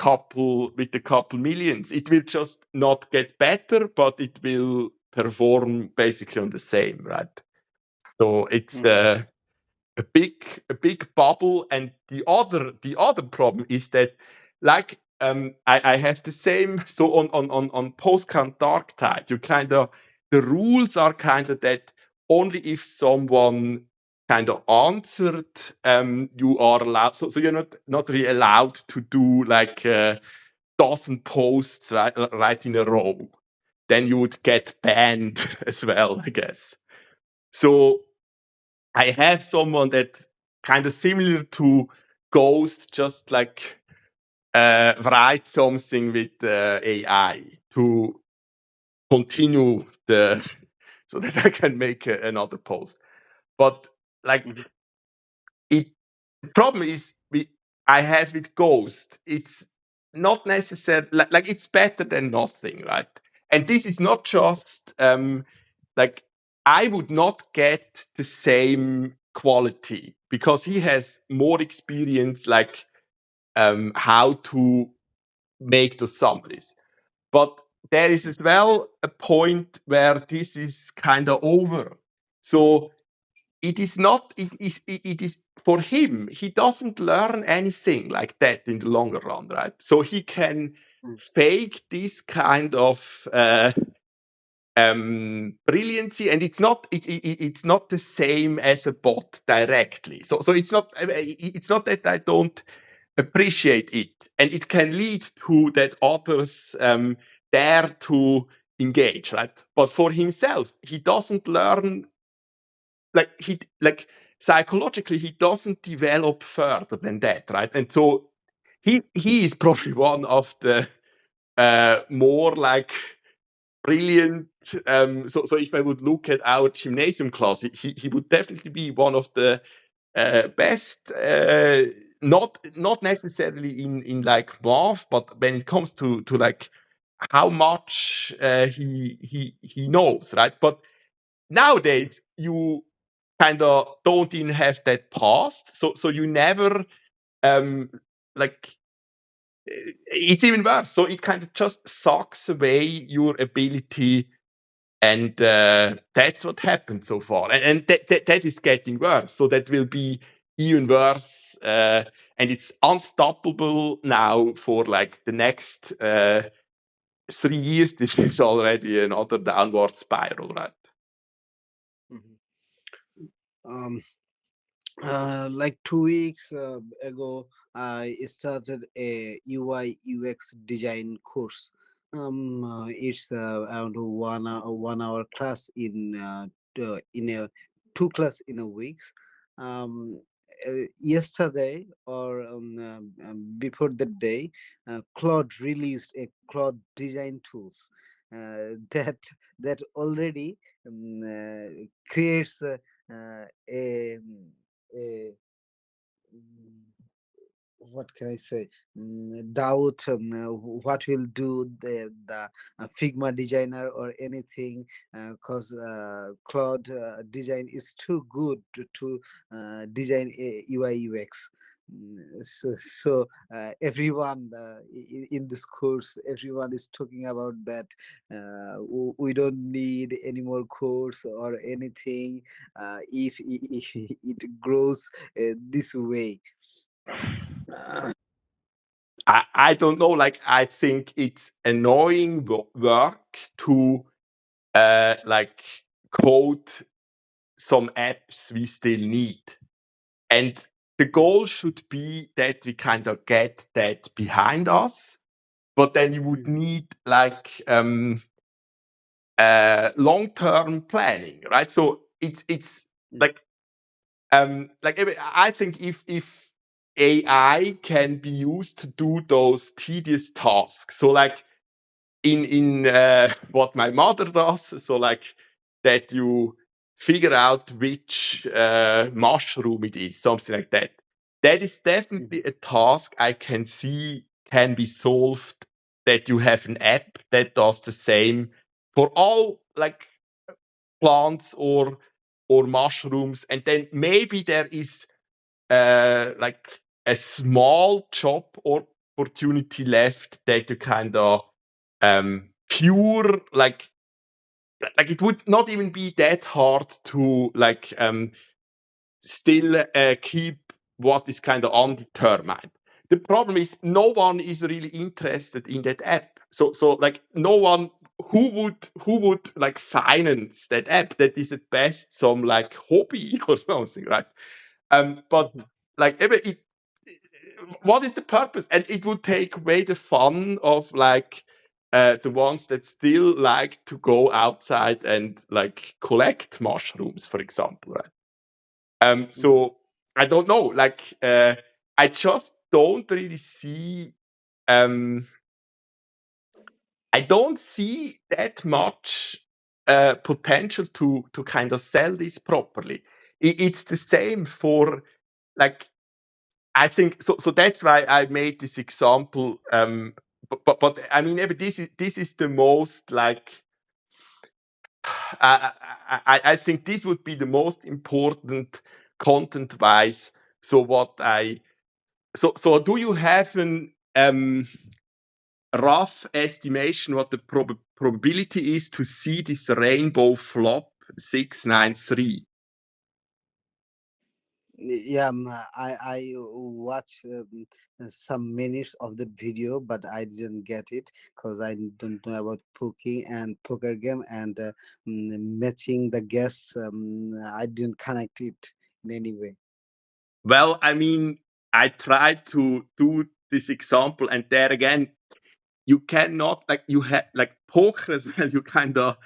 couple millions. It will just not get better, but it will perform basically on the same, right? So it's Mm. a big bubble. And the other problem is that, like, I have the same. So on Postcard Dark Tide, you kind of, the rules are kind of that only if someone kind of answered, you are allowed. So you're not really allowed to do like dozen posts right in a row. Then you would get banned as well, I guess. So I have someone that kind of similar to Ghost, just like write something with AI to continue the so that I can make another post. But like Mhm. it, the problem is I have with Ghost. It's not necessary. Like it's better than nothing, right? And this is not just like I would not get the same quality because he has more experience, like how to make the summaries. But there is as well a point where this is kind of over. So it is not. It is for him. He doesn't learn anything like that in the longer run, right? So he can Mm. fake this kind of brilliancy, and it's not the same as a bot directly. So it's not that I don't appreciate it, and it can lead to that others dare to engage, right? But for himself, he doesn't learn, like psychologically he doesn't develop further than that, right? And so he is probably one of the more like brilliant. So if I would look at our gymnasium class, he would definitely be one of the best. Not necessarily in like math, but when it comes to like how much he knows, right? But nowadays you kind of don't even have that past, so you never um like it's even worse. So it kind of just sucks away your ability, and that's what happened so far, and that is getting worse. So that will be even worse, and it's unstoppable now for like the next 3 years. This is already another downward spiral, right? Mhm. Um, like 2 weeks ago, I started a UI UX design course. It's around 1 hour class in a two class in a week. Um, Yesterday or before that day, Claude released a Claude design tools that already creates a mm, what can I say? Doubt what will do the Figma designer or anything, because Claude design is too good to design a UI UX. Everyone in this course, everyone is talking about that. We don't need any more course or anything if it grows this way. I don't know. Like, I think it's annoying work to like code some apps we still need. And the goal should be that we kind of get that behind us, but then you would need like long-term planning, right? So it's like I think if AI can be used to do those tedious tasks, so like in what my mother does, so like that you figure out which mushroom it is, something like that. That is definitely a task I can see can be solved. That you have an app that does the same for all like plants or mushrooms, and then maybe there is like a small job or opportunity left that you kind of cure, like it would not even be that hard to like still keep what is kind of undetermined. The problem is no one is really interested in that app. So like no one who would like finance that app. That is at best some like hobby or something, right? But like what is the purpose? And it would take away the fun of like the ones that still like to go outside and like collect mushrooms, for example, right? So I don't know. Like, I just don't really see. Um, I don't see that much potential to kind of sell this properly. It's the same for like. I think so. So that's why I made this example. But I mean, maybe this is the most like. I think this would be the most important content wise. So what I So do you have an rough estimation what the probability is to see this rainbow flop 693? Yeah, I watched some minutes of the video, but I didn't get it because I don't know about poker game and matching the guests. I didn't connect it in any way. Well, I mean, I tried to do this example, and there again, you cannot like you have like poker as well. You kind of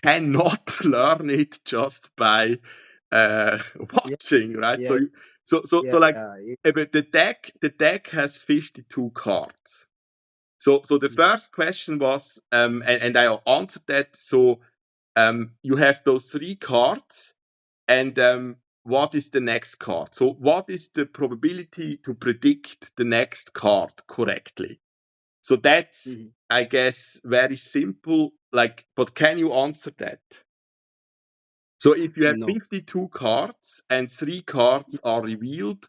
cannot learn it just by Yeah, watching, right? So yeah, you, so yeah, like yeah. but the deck has 52 cards. So the Mhm, first question was, and I answered that. So you have those three cards, and what is the next card? So what is the probability to predict the next card correctly? So that's, mhm. I guess, very simple. Like, but can you answer that? So if you have No. 52 cards and three cards are revealed,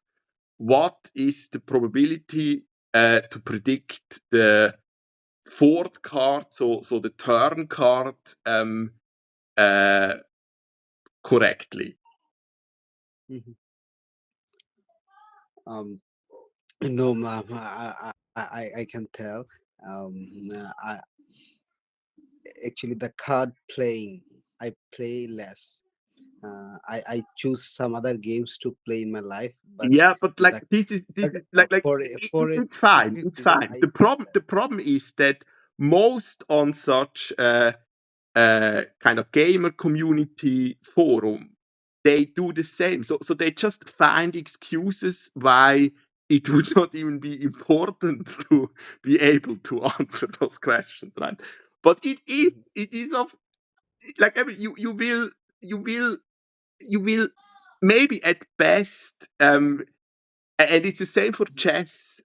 what is the probability to predict the fourth card, so the turn card, uh, correctly? Mhm. um, no, ma'am, I can tell. I actually the card playing, I play less. I choose some other games to play in my life, but Yeah, but like the this card, is like for a it's fine. specific It's reason fine. I play The problem is that most on such kind of gamer community forum, they do the same. So they just find excuses why it would not even be important to be able to answer those questions, right? But it is of like I mean, you will you will maybe at best and it's the same for chess.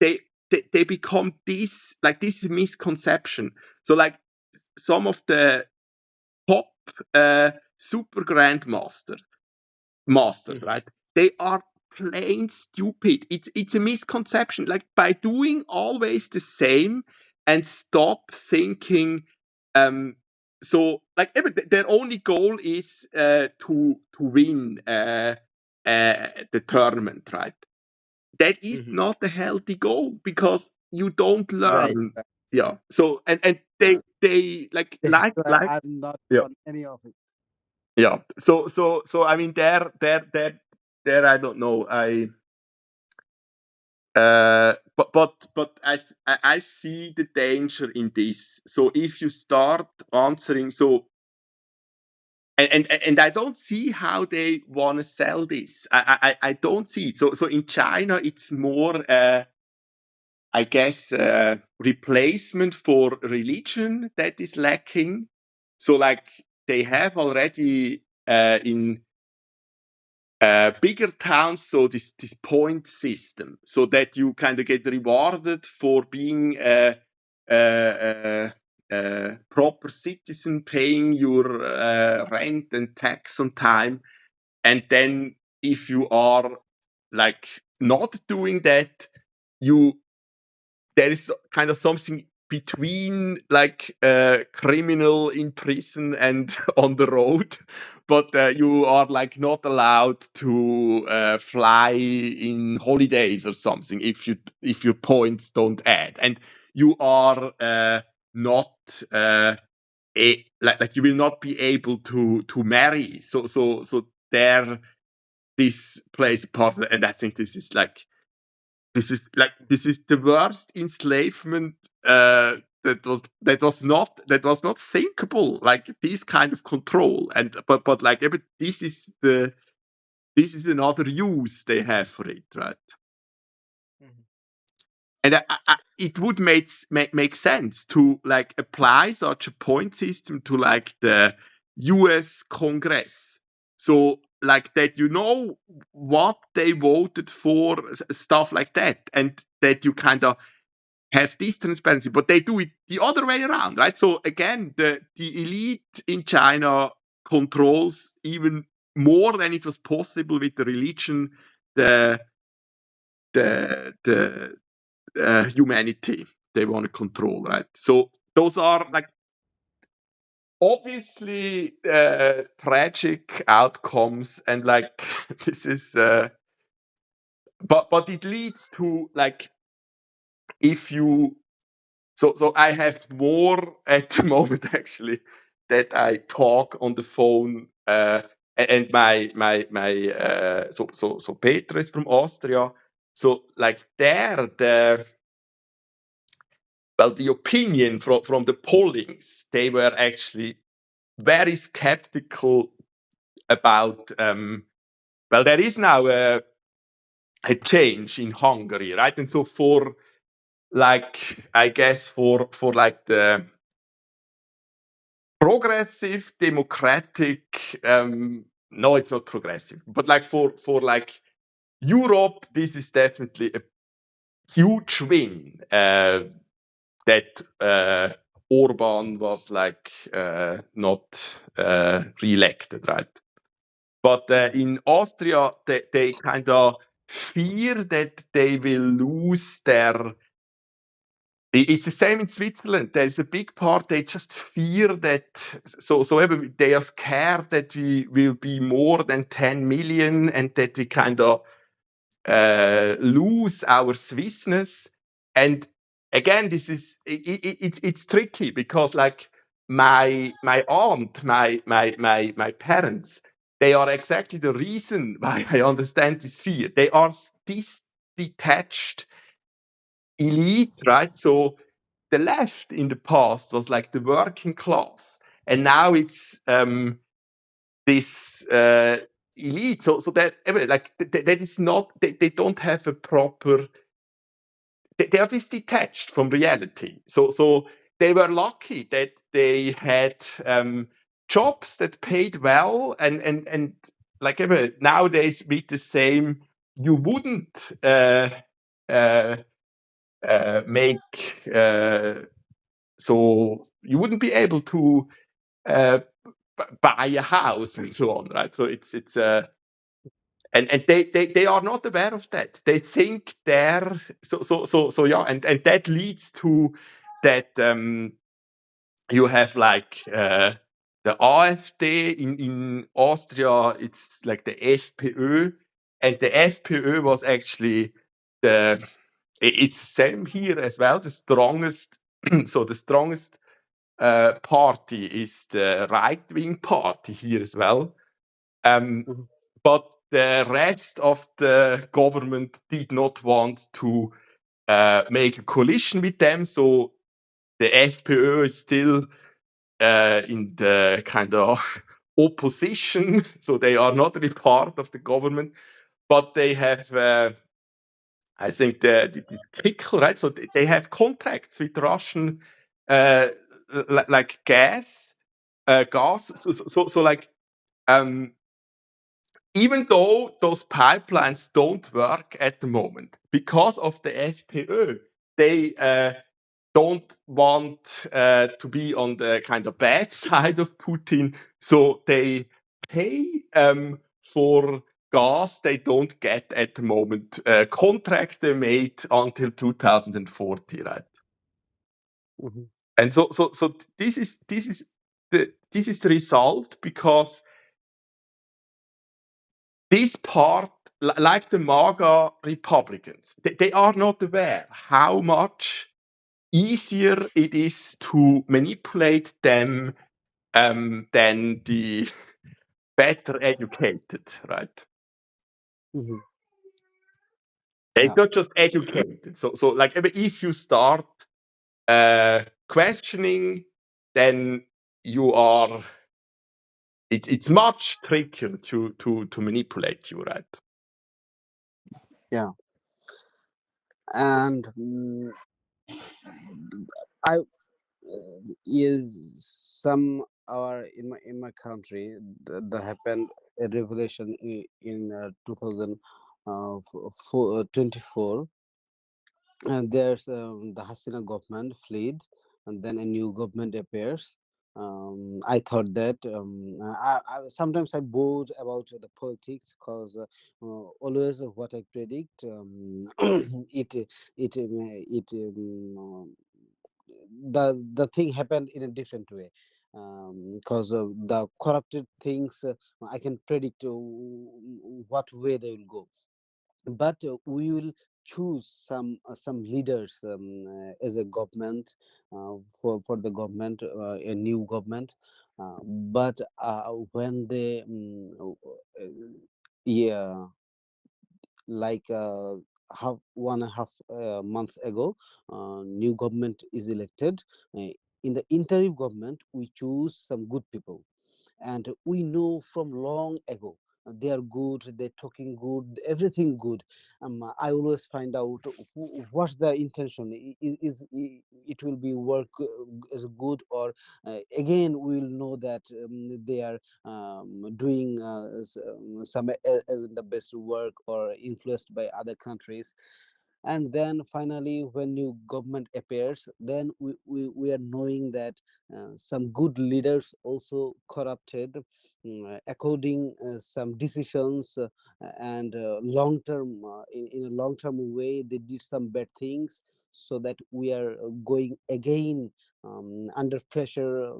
They, they become this misconception. So like some of the top super masters, Mhm, right? They are plain stupid. It's a misconception. Like by doing always the same and stop thinking. Um, so like their only goal is to win the tournament, right? That is mhm. not a healthy goal because you don't Right, learn. right. Yeah. So and Yeah. they That's why like I'm not yeah. on any of it. Yeah. So I mean there I don't know. But I see the danger in this. So if you start answering so and I don't see how they want to sell this. I don't see it. So in China it's more I guess replacement for religion that is lacking. So like they have already in bigger towns, so this point system, so that you kind of get rewarded for being a proper citizen, paying your rent and tax on time, and then if you are like not doing that, you there is kind of something between like criminal in prison and on the road, but you are like not allowed to fly in holidays or something if your points don't add, and you are not like you will not be able to marry. So there this plays a part, and I think this is the worst enslavement that was not thinkable, like this kind of control. And but like this is another use they have for it, right? Mhm, And it would make sense to like apply such a point system to like the US Congress. So like that, what they voted for, stuff like that, and that you kind of have this transparency, but they do it the other way around, right? So again, the elite in China controls even more than it was possible with the religion, the the humanity they want to control, right? So those are like obviously tragic outcomes, and like this is, but it leads to like if you so I have more at the moment actually that I talk on the phone. And so Peter is from Austria. So like there the opinion from the pollings, they were actually very skeptical about. There is now a change in Hungary, right? And so for like, I guess for like the progressive democratic, no, it's not progressive, but like for like Europe, this is definitely a huge win. That Orban was like not re-elected, right? But in Austria, they kind of fear that they will lose their. It's the same in Switzerland. There's a big part they just fear that. They are scared that we will be more than 10 million, and that we kind of lose our Swissness. And again, this is it's tricky because like my aunt, my parents, they are exactly the reason why I understand this fear. They are this detached elite, right? So the left in the past was like the working class, and now it's this elite. So that like that is not they don't have a proper. They are this detached from reality. So they were lucky that they had jobs that paid well, and like nowadays with the same, you wouldn't uh, make so you wouldn't be able to uh, buy a house and so on, right? So it's and they are not aware of that. They think they're so yeah, and that leads to that you have like the AfD in Austria. It's like the FPÖ, and the FPÖ was actually the it's the same here as well. The strongest, so the strongest party is the right wing party here as well. Um, Mhm. but the rest of the government did not want to make a coalition with them, so the FPÖ is still in the kind of opposition, so they are not really part of the government, but they have. I think the Kickel, right? So they have contacts with Russian, uh, like gas. So like um, even though those pipelines don't work at the moment because of the FPÖ, they don't want to be on the kind of bad side of Putin, so they pay for gas they don't get at the moment. Contract they made until 2040, right? Mhm. And so this is the result because this part, like the MAGA Republicans, they are not aware how much easier it is to manipulate them than the better educated, right? Mhm. It's Yeah. not just educated. So like if you start questioning, then you are. It's much trickier to manipulate you, right? Yeah. And I is some our in my country that happened a revelation in 2024, and there's the Hasina government fled, and then a new government appears. I thought that sometimes I bored about the politics because always what I predict the thing happened in a different way, because of the corrupted things. I can predict what way they will go, but we will choose some leaders as a government, for the government, a new government, but when they yeah, like half 1.5 months ago, new government is elected. In the interim government we choose some good people, and we know from long ago they are good, they're talking good, everything good. I always find out what's the intention. It will be work as good, or again we will know that they are doing some as the best work or influenced by other countries. And then finally when new government appears, then we are knowing that some good leaders also corrupted, according some decisions, and long term, in a long term way they did some bad things, so that we are going again under pressure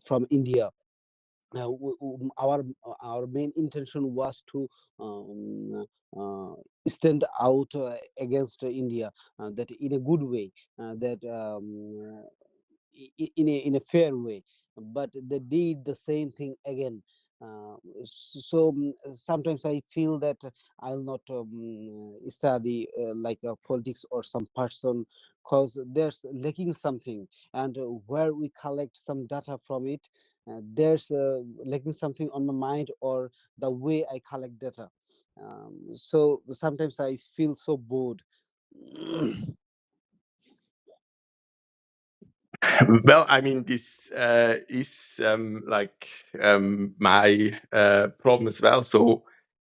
from India. our main intention was to um, uh, stand out against India, that in a good way, that in a fair way, but they did the same thing again. Sometimes I feel that I'll not study politics or some person, because there's lacking something, and where we collect some data from it, there's lacking something on my mind, or the way I collect data. So sometimes I feel so bored. Well, I mean, this is my problem as well. So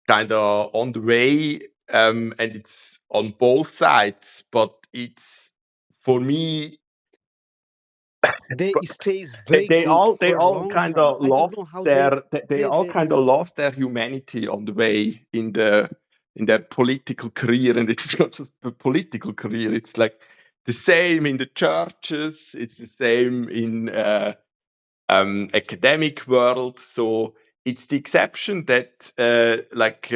kind of on the way, and it's on both sides, but it's for me. They stays They, very they good all they for a all long kind term. of I don't lost know how they all they kind of manage. lost their humanity on the way in their political career, and it's not just a political career. It's like the same in the churches. It's the same in academic world. So it's the exception that like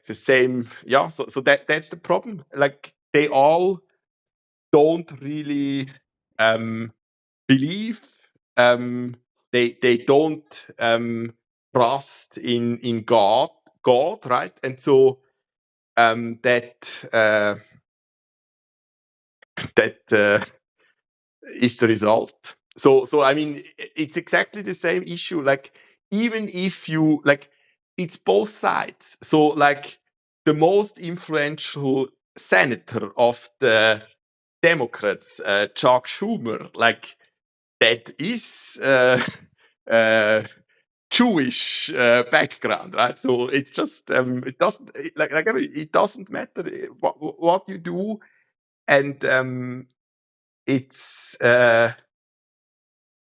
the same. Yeah. So that's the problem. Like they all don't really um, believe. Um, they don't trust in God, right? And so that that is the result. So I mean, it's exactly the same issue. Like even if you like, it's both sides. So like the most influential senator of the Democrats, Chuck Schumer, like that is uh, Jewish background, right? So it's just it doesn't I mean, it doesn't matter what you do, and it's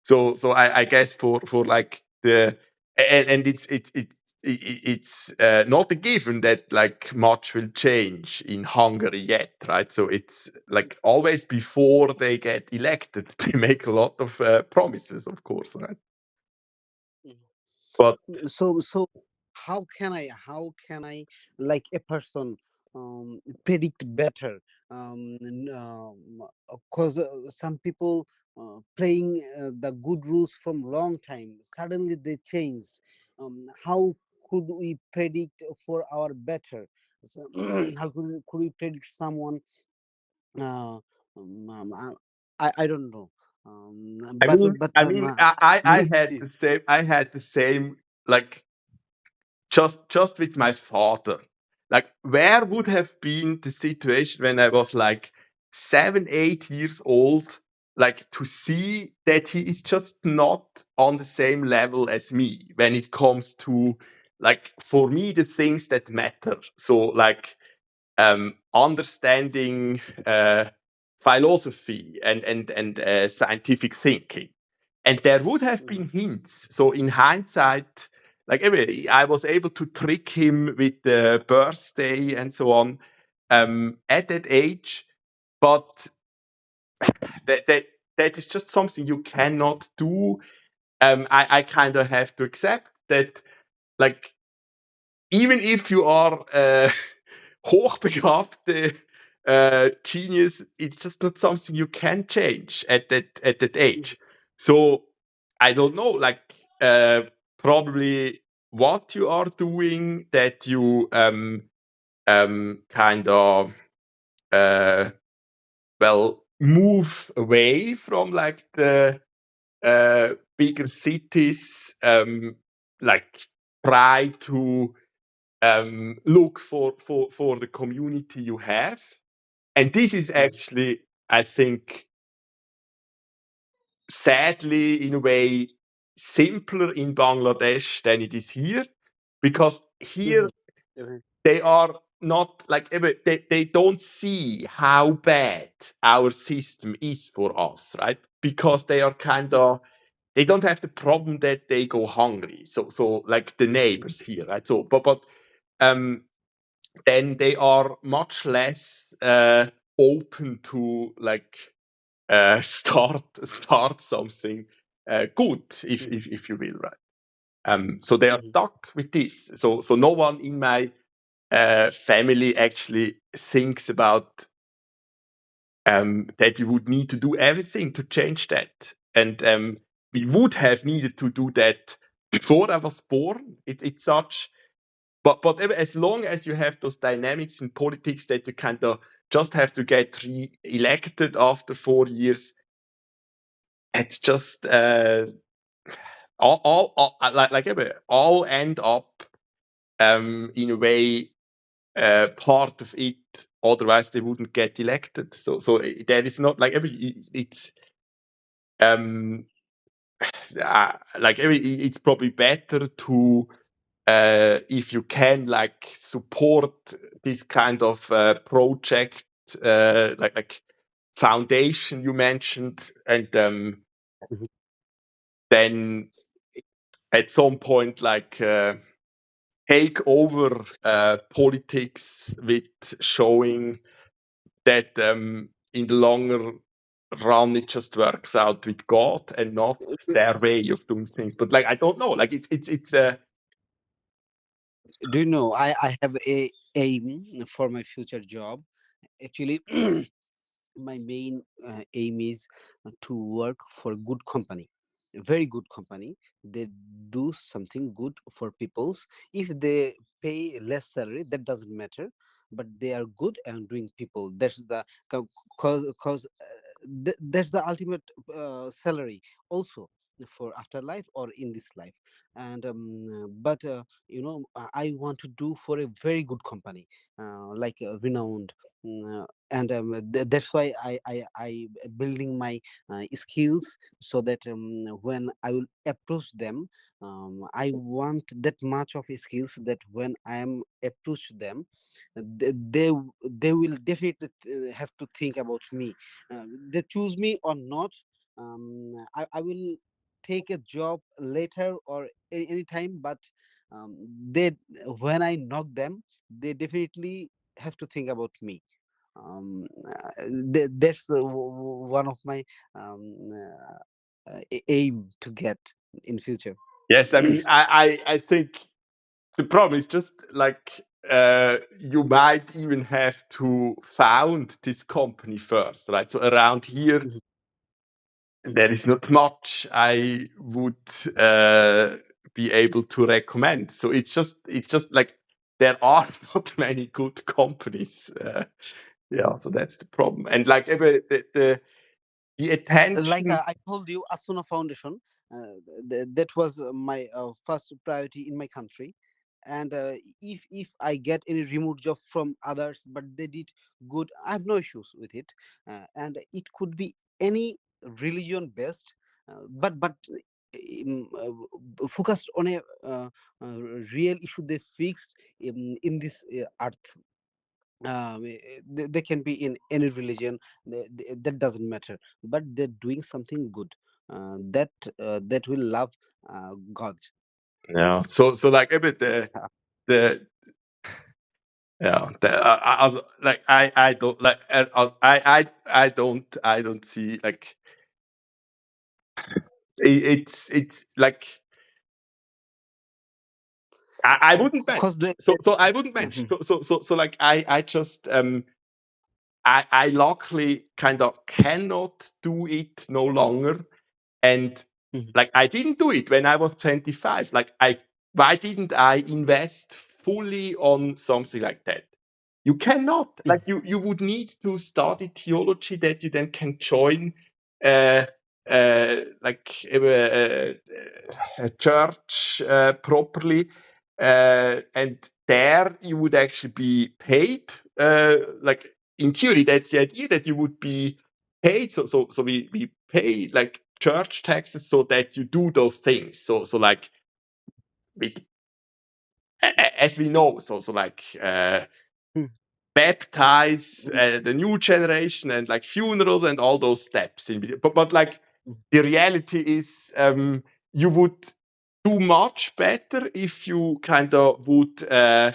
so I guess for like the and it's not a given that like much will change in Hungary yet, right? So it's like always before they get elected, they make a lot of promises, of course, right? But So how can I, like a person, predict better? Because some people playing the good rules from long time, suddenly they changed. How could we predict for our better? So, how could we predict someone? uh, I don't know. I But mean, but I mean, maybe. I had the same like just with my father. Like, where would have been the situation when I was like 7, 8 years old, like to see that he is just not on the same level as me when it comes to like for me the things that matter. So like understanding philosophy and scientific thinking. And there would have been hints. So in hindsight, like I was able to trick him with the birthday and so on at that age, but that that that is just something you cannot do. I kind of have to accept that, like even if you are hochbegabte genius, it's just not something you can change at that age. So I don't know, like probably what you are doing that you kind of uh, well move away from like the bigger cities, like try to look for the community you have. And this is actually, I think, sadly, in a way, simpler in Bangladesh than it is here, because here Mhm. they are not like they don't see how bad our system is for us, right? Because they are kind of they don't have the problem that they go hungry. So like the neighbors here, right? So but um then they are much less open to like start something good, if you will, right? So they are stuck with this. So no one in my family actually thinks about that we would need to do everything to change that. And we would have needed to do that before I was born. It's such, but as long as you have those dynamics in politics that you kind of just have to get re-elected after 4 years, it's just all end up in a way part of it. Otherwise, they wouldn't get elected. So there is not like it's it's probably better to if you can like support this kind of project like foundation you mentioned, and then at some point like take over politics with showing that in the longer run it just works out with God and not their way of doing things. But like I don't know, like it's Do you know, I have a aim for my future job. Actually, my main aim is to work for a good company, a very good company. They do something good for peoples. If they pay less salary, that doesn't matter, but they are good and doing people. That's the cause that's the ultimate salary also for afterlife or in this life. And but I want to do for a very good company, like renowned. And that's why I building my skills, so that when I will approach them, I want that much of skills that when I am approach them, they will definitely have to think about me. They choose me or not, I will take a job later or any time, but um, they when I knock them, they definitely have to think about me. That's one of my aim to get in future. yes. I mean, I think the problem is just like you might even have to found this company first, right? So around here, Mhm. there is not much I would be able to recommend. So it's just like there are not many good companies. Yeah, so that's the problem. And like the Like attention. I told you, Asuna Foundation, that was my first priority in my country. And if I get any remote job from others, but they did good, I have no issues with it. And it could be any religion based, but focused on a real issue they fixed in this earth. They can be in any religion, that doesn't matter, but they're doing something good, that will love God. Yeah. So like a bit the yeah, also, like I don't like I don't see like it's like I wouldn't Because mention. they, So I wouldn't mention. Mhm, So like I just I luckily kind of cannot do it no longer. And mhm, like I didn't do it when I was 25. Like I why didn't I invest fully on something like that? You cannot. mhm, Like you would need to study theology that you then can join uh like a church properly. And there you would actually be paid. Like in theory, that's the idea that you would be paid. So we pay like church taxes so that you do those things. So like we, as we know, so like mhm, baptize mhm, the new generation and like funerals and all those steps. But like mhm, the reality is, you would do much better if you kind of would uh,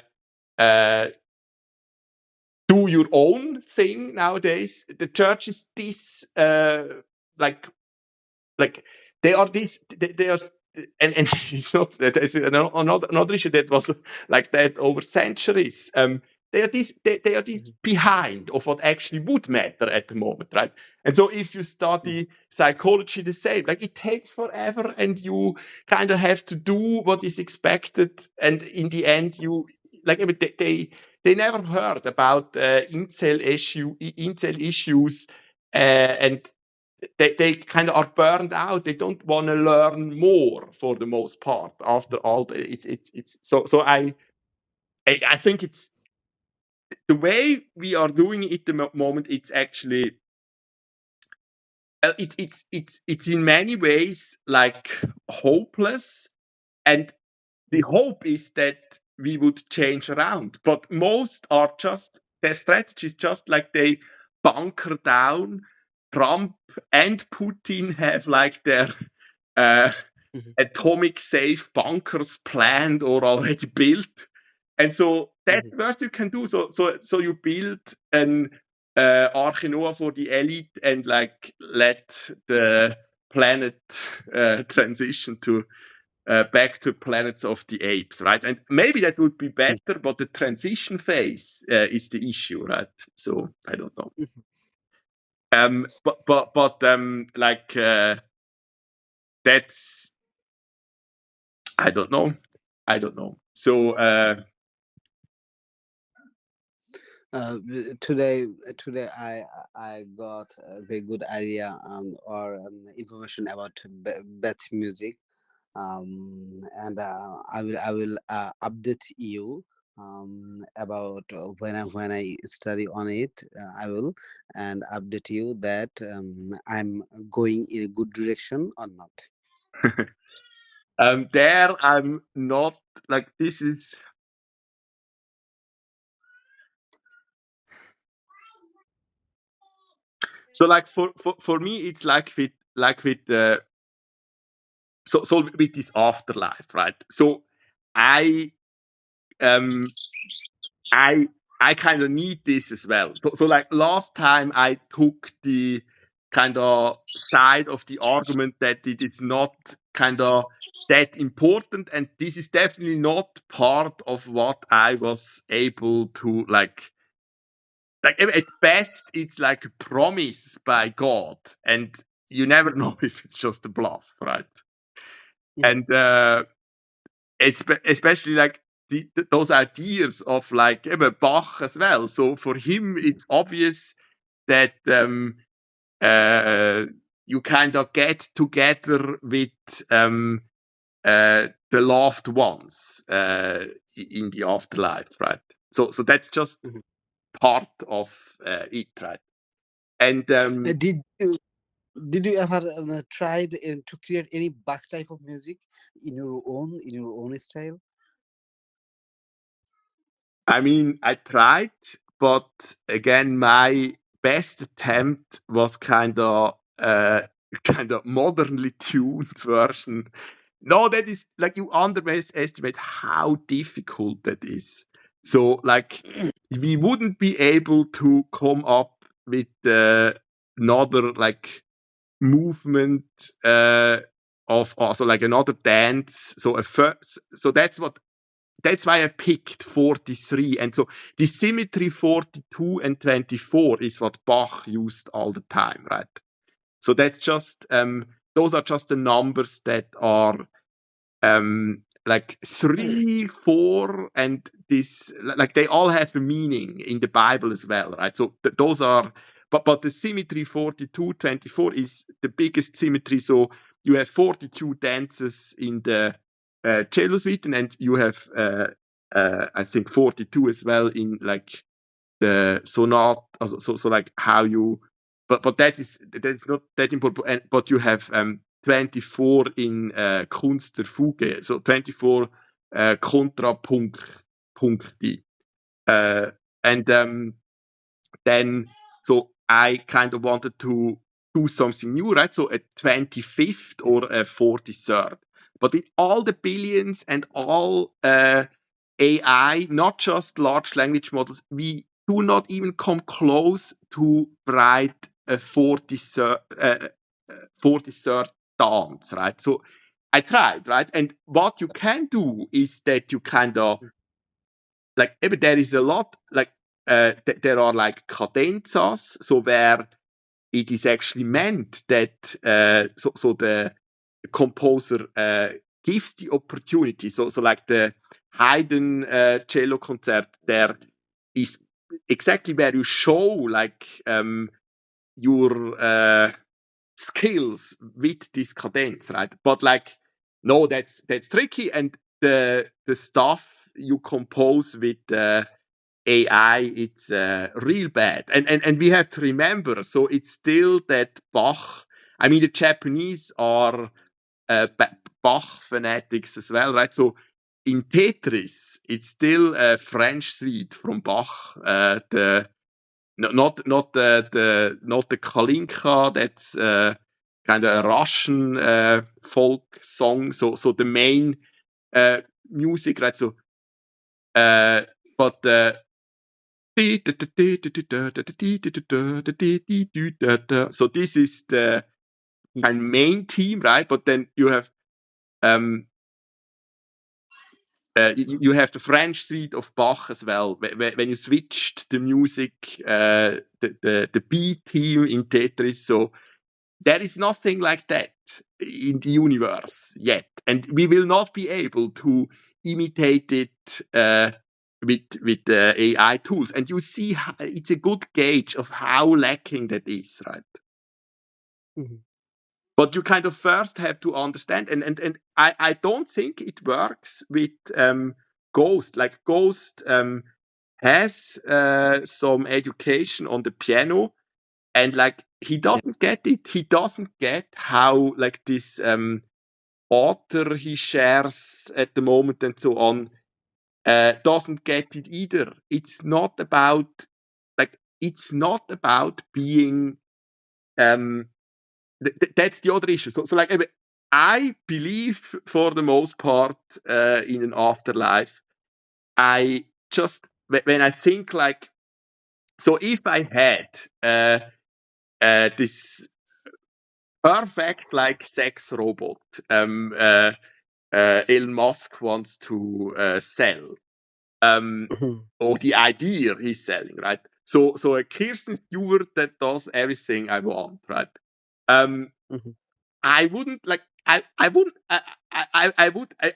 do your own thing nowadays. The church is this like they are this they are and it's not that there's another issue that was like that over centuries. They are this behind of what actually would matter at the moment, right? And so if you study psychology the same, like it takes forever and you kind of have to do what is expected, and in the end you like I mean, they never heard about incel issues and they kind of are burned out. They don't want to learn more for the most part after all the it's so I think it's the way we are doing it at the moment. It's actually it's in many ways like hopeless, and the hope is that we would change around, but most are just their strategies just like they bunker down. Trump and Putin have like their uh, atomic safe bunkers planned or already built, and so that's the worst you can do. So you build an Arche Noah for the elite and like let the planet transition to back to planets of the apes, right? And maybe that would be better, but the transition phase is the issue, right? So I don't know. But like that's I don't know. So Today I got a very good idea or information about bet music, and I will update you about when I study on it. I will and update you that I'm going in a good direction or not. there I'm not like this is so like for me it's like with so with this afterlife, right? So I um I I kind of need this as well. So like last time I took the kind of side of the argument that it is not kind of that important, and this is definitely not part of what I was able to like at best it's like a promise by God, and you never know if it's just a bluff, right? And especially like those ideas of like even Bach as well. So for him, it's obvious that you kind of get together with the loved ones in the afterlife, right? So that's just part of it, right? And Did you ever tried to create any Bach type of music in your own style? I mean, I tried, but again, my best attempt was kind of kind of modernly tuned version. No, that is like you underestimate how difficult that is. So, like, we wouldn't be able to come up with another like movement of also like another dance. So so that's why I picked 43. And so the symmetry 42 and 24 is what Bach used all the time, right? So that's just those are just the numbers that are like 3, 4, and this like they all have a meaning in the Bible as well, right? So those are but the symmetry 42, 24 is the biggest symmetry. So you have 42 dances in the cello suite, and you have I think 42 as well in like the sonate. So like how you but that's not that important. But you have 24 in Kunst der Fuge, so 24 Kontrapunkti. And then, so I kind of wanted to do something new, right? So a 25th or a 43rd. But with all the billions and all AI, not just large language models, we do not even come close to write a 40 third dance, right? So I tried, right? And what you can do is that you kind of like there is a lot like there are like cadenzas, so where it is actually meant that so the composer gives the opportunity. So like the Haydn cello concert, there is exactly where you show like your skills with this cadence, right? But like no, that's tricky, and the stuff you compose with AI, it's real bad. And we have to remember, so it's still that Bach. I mean, the Japanese are Bach fanatics as well, right? So in Tetris, it's still a French suite from Bach. The not the Kalinka. That's kind of a Russian folk song. So the main music, right? So but so this is the main theme, right? But then you have you have the French suite of Bach as well. When you switched the music, the B theme in Tetris, so there is nothing like that in the universe yet, and we will not be able to imitate it with AI tools. And you see, it's a good gauge of how lacking that is, right? Mm-hmm. But you kind of first have to understand, and I don't think it works with Ghost. Like Ghost has some education on the piano, and like he doesn't get it. He doesn't get how like this author he shares at the moment and so on doesn't get it either. It's not about being that's the other issue. So like I believe for the most part in an afterlife. I just when I think like, so if I had this perfect like sex robot Elon Musk wants to sell, or the idea he's selling, right? So a Kirsten Stewart that does everything I want, right? Mm-hmm. I wouldn't like. I wouldn't.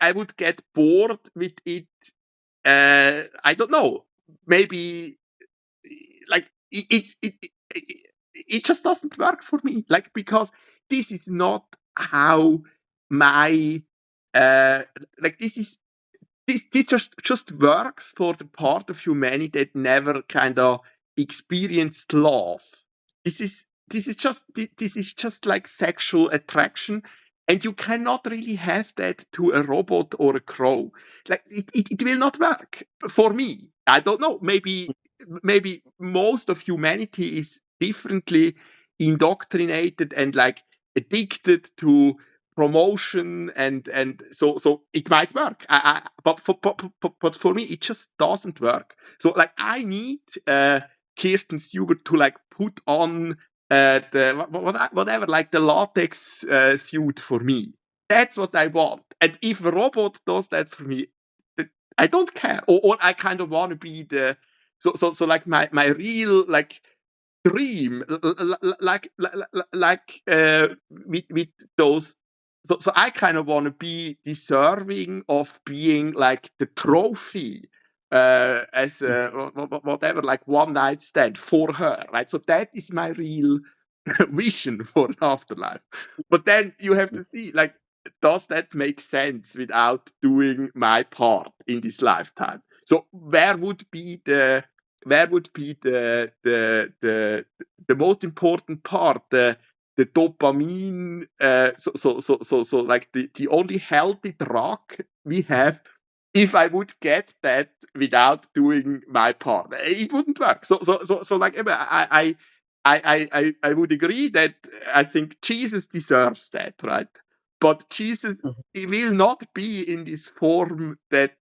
I would get bored with it. I don't know. Maybe like it just doesn't work for me. Like because this is not how my like this just works for the part of humanity that never kind of experienced love. This is just like sexual attraction, and you cannot really have that to a robot or a crow. Like it will not work for me. I don't know. Maybe most of humanity is differently indoctrinated and like addicted to promotion, and so it might work. But for me it just doesn't work. So like I need Kirsten Stewart to like put on the whatever, like the latex suit for me. That's what I want. And if a robot does that for me, I don't care. Or I kind of want to be the so like my real like dream, like with those. So I kind of want to be deserving of being like the trophy as whatever, like one night stand for her, right? So that is my real vision for an afterlife. But then you have to see, like, does that make sense without doing my part in this lifetime? So where would be the most important part, the dopamine, so like the only healthy drug we have. If I would get that without doing my part, it wouldn't work. So like I would agree that I think Jesus deserves that, right? But Jesus, Mm-hmm. he will not be in this form that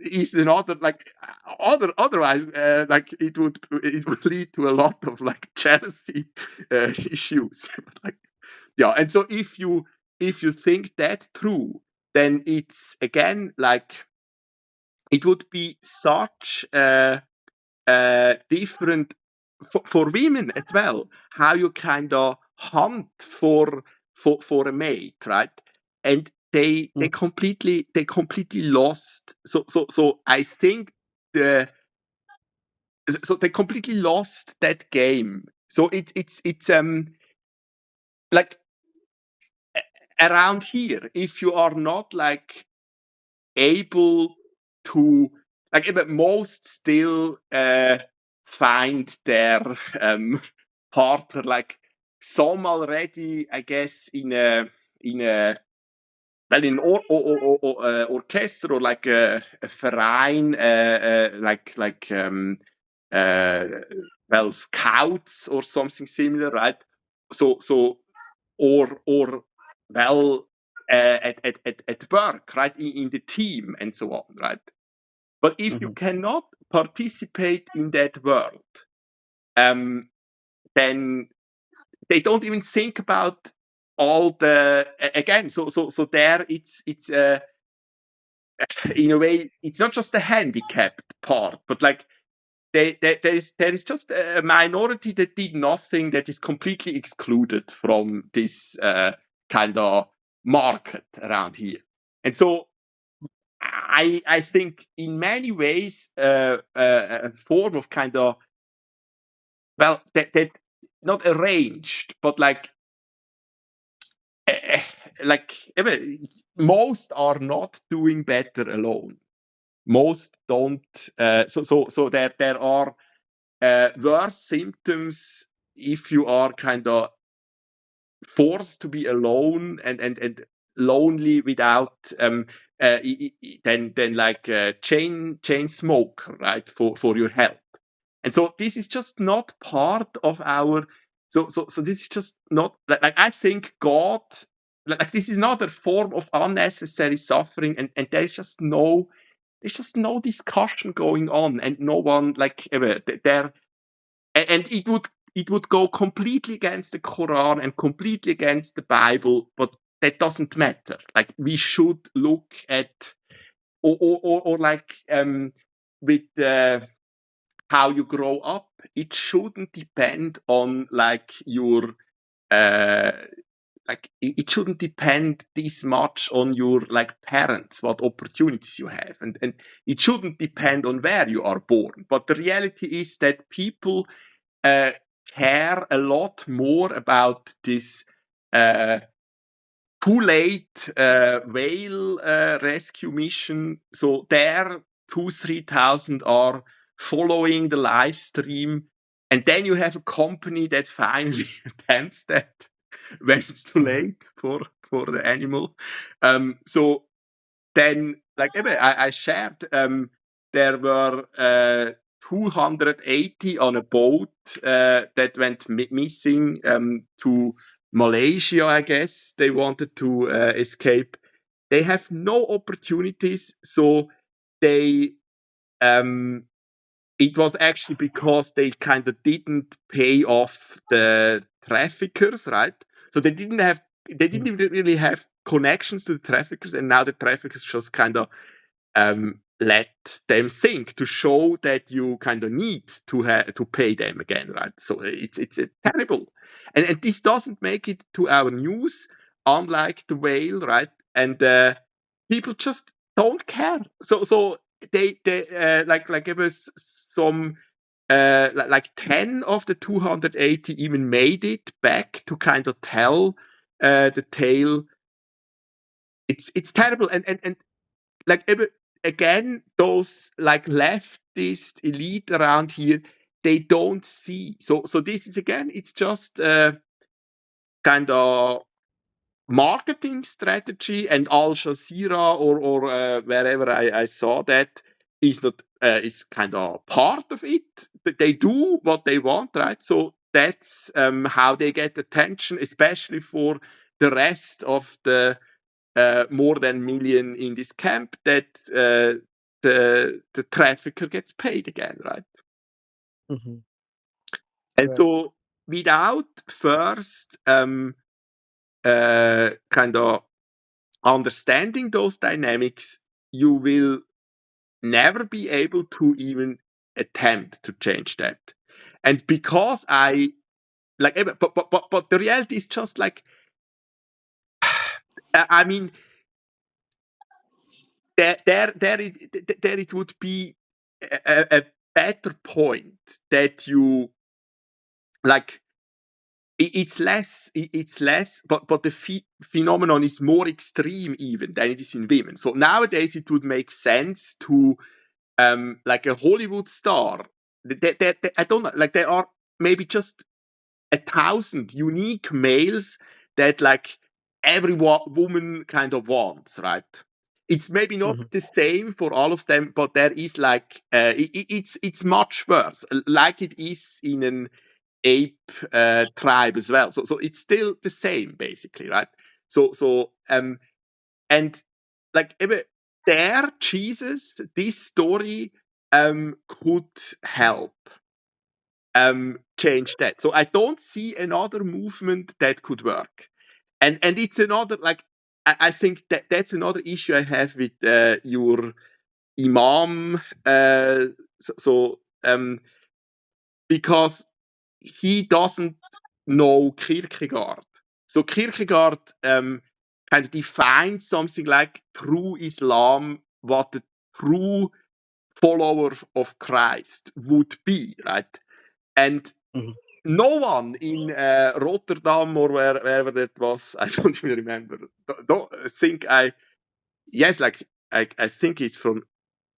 is another otherwise like it would lead to a lot of like jealousy issues. Like, yeah, and so if you think that through, then it's again like it would be such different for women as well, how you kind of hunt for a mate, right? And they completely lost. So I think the so they completely lost that game. So it's like around here, if you are not like able to like most still find their partner, like some already, I guess, in a well in orchestra or like a Verein, like uh, well scouts or something similar, right? So or well at work, right, in the team and so on, right? But if you cannot participate in that world, then they don't even think about all the again. So there, it's in a way, it's not just the handicapped part, but like there is just a minority that did nothing, that is completely excluded from this kind of market around here. And so I think in many ways a form of kind of well that not arranged, but like like most are not doing better alone. Most don't. So there are worse symptoms if you are kind of forced to be alone and lonely without than like chain smoke, right, for your health. And so this is just not part of our so this is just not like I think God, like this is not a form of unnecessary suffering, and there's just no discussion going on, and no one like there and it would go completely against the Quran and completely against the Bible, but that doesn't matter. Like we should look at or like with how you grow up, it shouldn't depend on like your like it shouldn't depend this much on your like parents, what opportunities you have, and it shouldn't depend on where you are born. But the reality is that people care a lot more about this too late whale rescue mission. So there, 3,000 are following the live stream, and then you have a company that finally attempts that when it's too late for the animal. So then, like I shared, there were 280 on a boat that went missing to Malaysia, I guess. They wanted to escape. They have no opportunities, so they it was actually because they kind of didn't pay off the traffickers, right? So they didn't even really have connections to the traffickers, and now the traffickers just kind of let them sink to show that you kind of need to pay them again, right? So it's terrible, and this doesn't make it to our news, unlike the whale, right? And people just don't care. So they like it was some like 10 of the 280 even made it back to kind of tell the tale. It's terrible, and like again, those like leftist elite around here, they don't see. So this is again, it's just kind of marketing strategy, and Al Jazeera or wherever I saw that is not is kind of part of it. But they do what they want, right? So that's how they get attention, especially for the rest of the more than million in this camp that the trafficker gets paid again, right? Mm-hmm. And Right. so without first kind of understanding those dynamics, you will never be able to even attempt to change that. And because I like, but the reality is just like, I mean, there it would be a better point that you like. It's less, but the phenomenon is more extreme even than it is in women. So nowadays it would make sense to like a Hollywood star. I don't know, like there are maybe just 1,000 unique males that like every woman kind of wants, right? It's maybe not Mm-hmm. the same for all of them, but there is like it's much worse, like it is in an ape tribe as well. So it's still the same basically, right? So and like there Jesus, this story could help change that. So I don't see another movement that could work. And it's another like I think that's another issue I have with your imam. Because he doesn't know Kierkegaard. So Kierkegaard kind of defines something like true Islam, what the true follower of Christ would be, right? And Mm-hmm. no one in Rotterdam or wherever that was, I don't even remember. Don't think yes, like I think it's from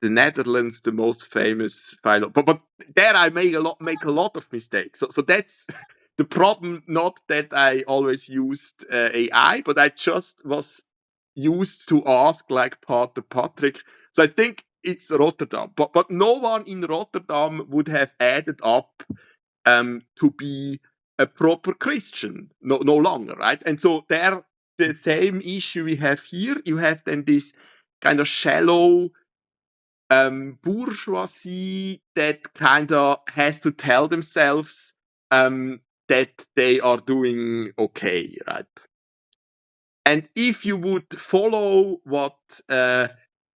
the Netherlands, the most famous philo. But there I make a lot of mistakes. So that's the problem. Not that I always used AI, but I just was used to ask like Pater Patrick. So I think it's Rotterdam. But no one in Rotterdam would have added up to be a proper Christian, no longer, right? And so there, the same issue we have here. You have then this kind of shallow bourgeoisie that kind of has to tell themselves that they are doing okay, right? And if you would follow what, and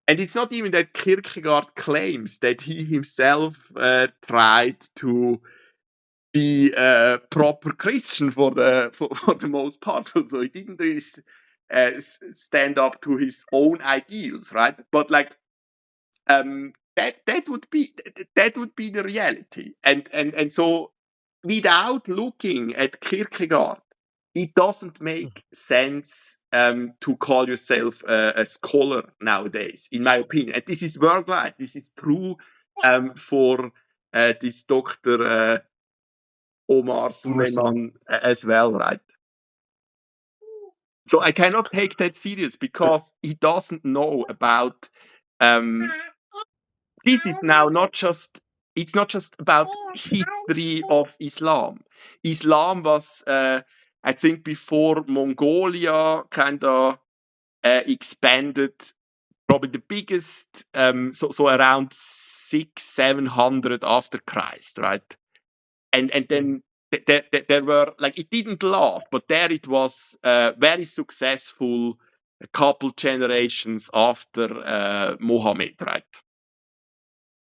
it's not even that Kierkegaard claims that he himself tried to be a proper Christian for for the most part, so he didn't really stand up to his own ideals, right? But like that would be the reality. And so without looking at Kierkegaard, it doesn't make sense to call yourself a scholar nowadays, in my opinion. And this is worldwide. This is true for this Dr. Omar Suleiman as well, right? So I cannot take that serious because he doesn't know about um, this is now not just it's not just about history of Islam. Islam was, I think, before Mongolia kind of expanded, probably the biggest, so around 600-700 after Christ, right? And then there were like it didn't last, but there it was very successful a couple generations after Muhammad, right?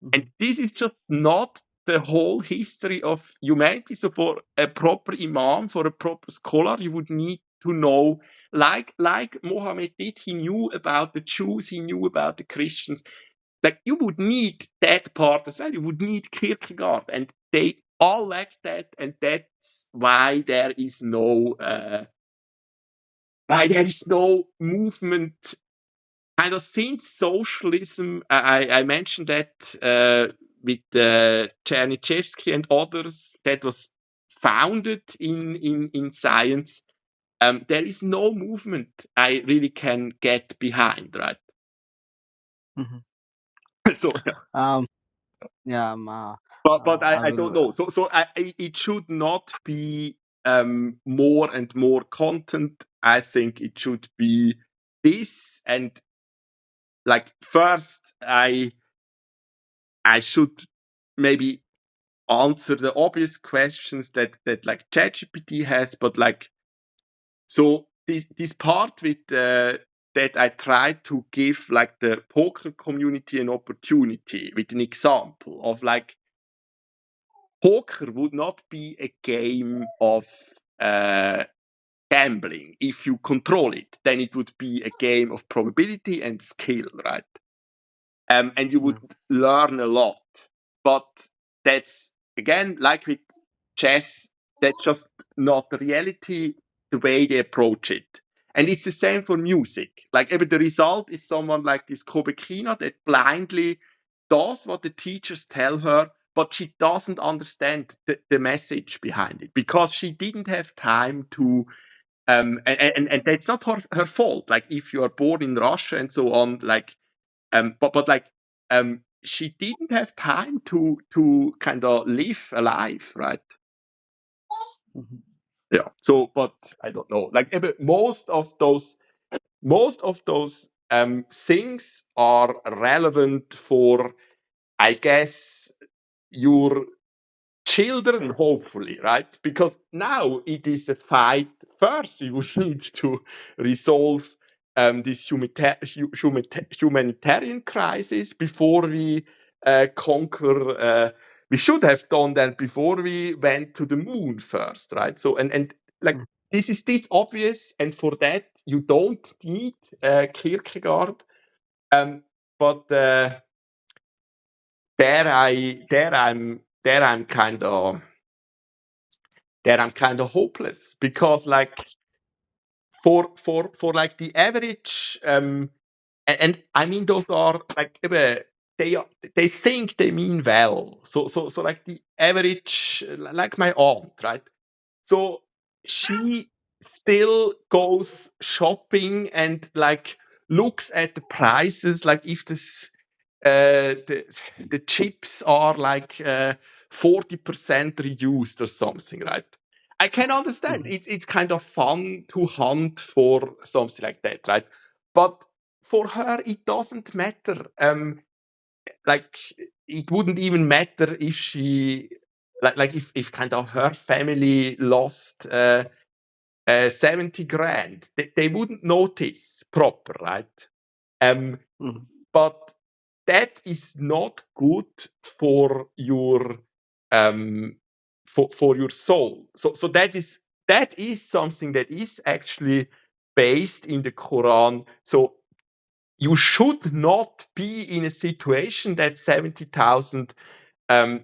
Mm-hmm. And this is just not the whole history of humanity. So for a proper imam, for a proper scholar, you would need to know, like Muhammad did, he knew about the Jews, he knew about the Christians. Like you would need that part as well. You would need Kierkegaard, and they all lack that, and that's why there is no movement kind of since socialism. I mentioned that with Chernyshevsky and others that was founded in science. There is no movement I really can get behind, right? Mm-hmm. So, Um. Yeah. but I I don't will. know. It should not be more and more content. I think it should be this and like first I should maybe answer the obvious questions that like ChatGPT has, but like, so this part with that I try to give like the poker community an opportunity with an example of like, poker would not be a game of gambling. If you control it, then it would be a game of probability and skill, right? And you would learn a lot. But that's, again, like with chess, that's just not the reality, the way they approach it. And it's the same for music. Like, the result is someone like this Kierkegard that blindly does what the teachers tell her, but she doesn't understand the message behind it because she didn't have time to. And that's not her fault. Like, if you are born in Russia and so on, like, but like, she didn't have time to kind of live a life, right? Yeah. So, but I don't know. Like, most of those things are relevant for, I guess, your children, hopefully, right? Because now it is a fight. First, we would need to resolve this humanitarian crisis before we conquer. We should have done that before we went to the moon first, right? So, and like, this is this obvious, and for that you don't need Kierkegaard. But I'm kind of hopeless because, like, for like the average, and I mean, those are like, they think they mean well. So like the average, like my aunt, right? So she still goes shopping and like looks at the prices, like if the chips are like 40% reduced or something, right? I can understand. It's kind of fun to hunt for something like that, right? But for her, it doesn't matter. Like, it wouldn't even matter if she, like if kind of her family lost 70 grand. They wouldn't notice proper, right? But that is not good for your for your soul. So that is something that is actually based in the Quran. So you should not be in a situation that 70,000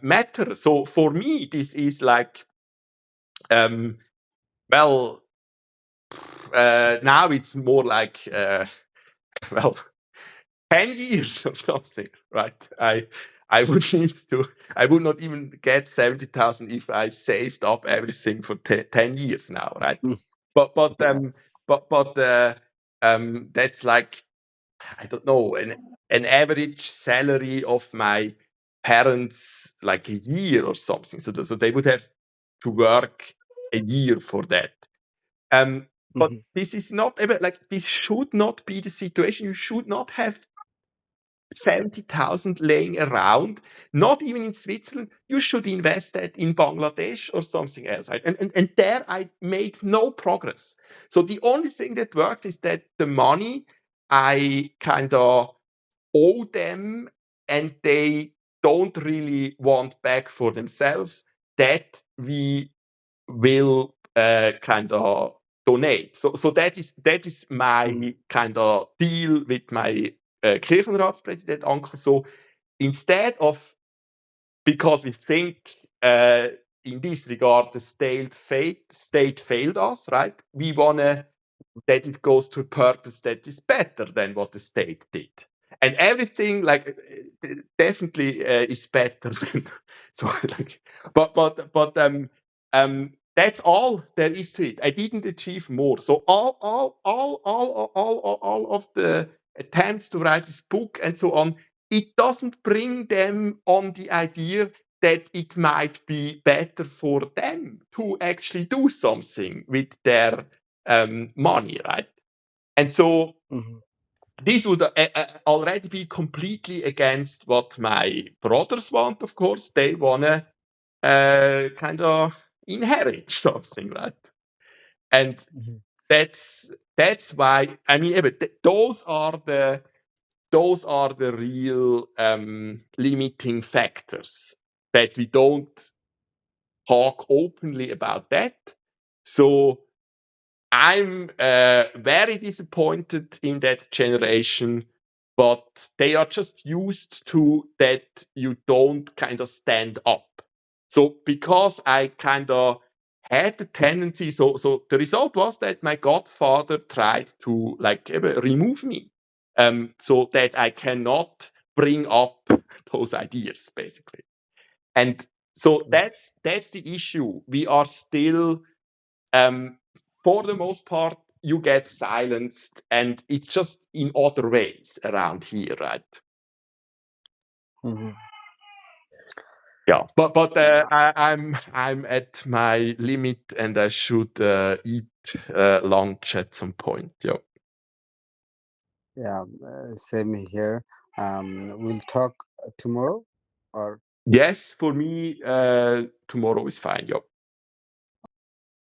matter. So for me, this is like, well, now it's more like, well, 10 years or something, right? I would need to, I would not even get 70,000 if I saved up everything for 10 years now, right? But Yeah. that's like, I don't know, an average salary of my parents, like a year or something. So they would have to work a year for that. But this is not like, this should not be the situation. You should not have 70,000 laying around, not even in Switzerland. You should invest that in Bangladesh or something else, right? And there I made no progress. So the only thing that worked is that the money I kind of owe them, and they don't really want back for themselves, that we will kind of donate. So that is my kind of deal with my Kirchenratspräsident uncle. So instead of, because we think in this regard the state failed us, right? We wanna that it goes to a purpose that is better than what the state did. And everything, like, definitely is better than, so like, but that's all there is to it. I didn't achieve more. So all of the attempts to write this book and so on, it doesn't bring them on the idea that it might be better for them to actually do something with their money, right? And so this would already be completely against what my brothers want, of course. They want to kind of inherit something, right? And Mhm. that's why, I mean, those are the real limiting factors, that we don't talk openly about that. So I'm very disappointed in that generation, but they are just used to that you don't kind of stand up. So because I kind of had the tendency, so the result was that my godfather tried to like remove me, so that I cannot bring up those ideas, basically. And so that's the issue. We are still, for the most part, you get silenced, and it's just in other ways around here, right? Mhm. Yeah, but I'm at my limit, and I should eat lunch at some point. Yeah. Yeah, same here. We'll talk tomorrow, or Yes, for me, tomorrow is fine. Yeah.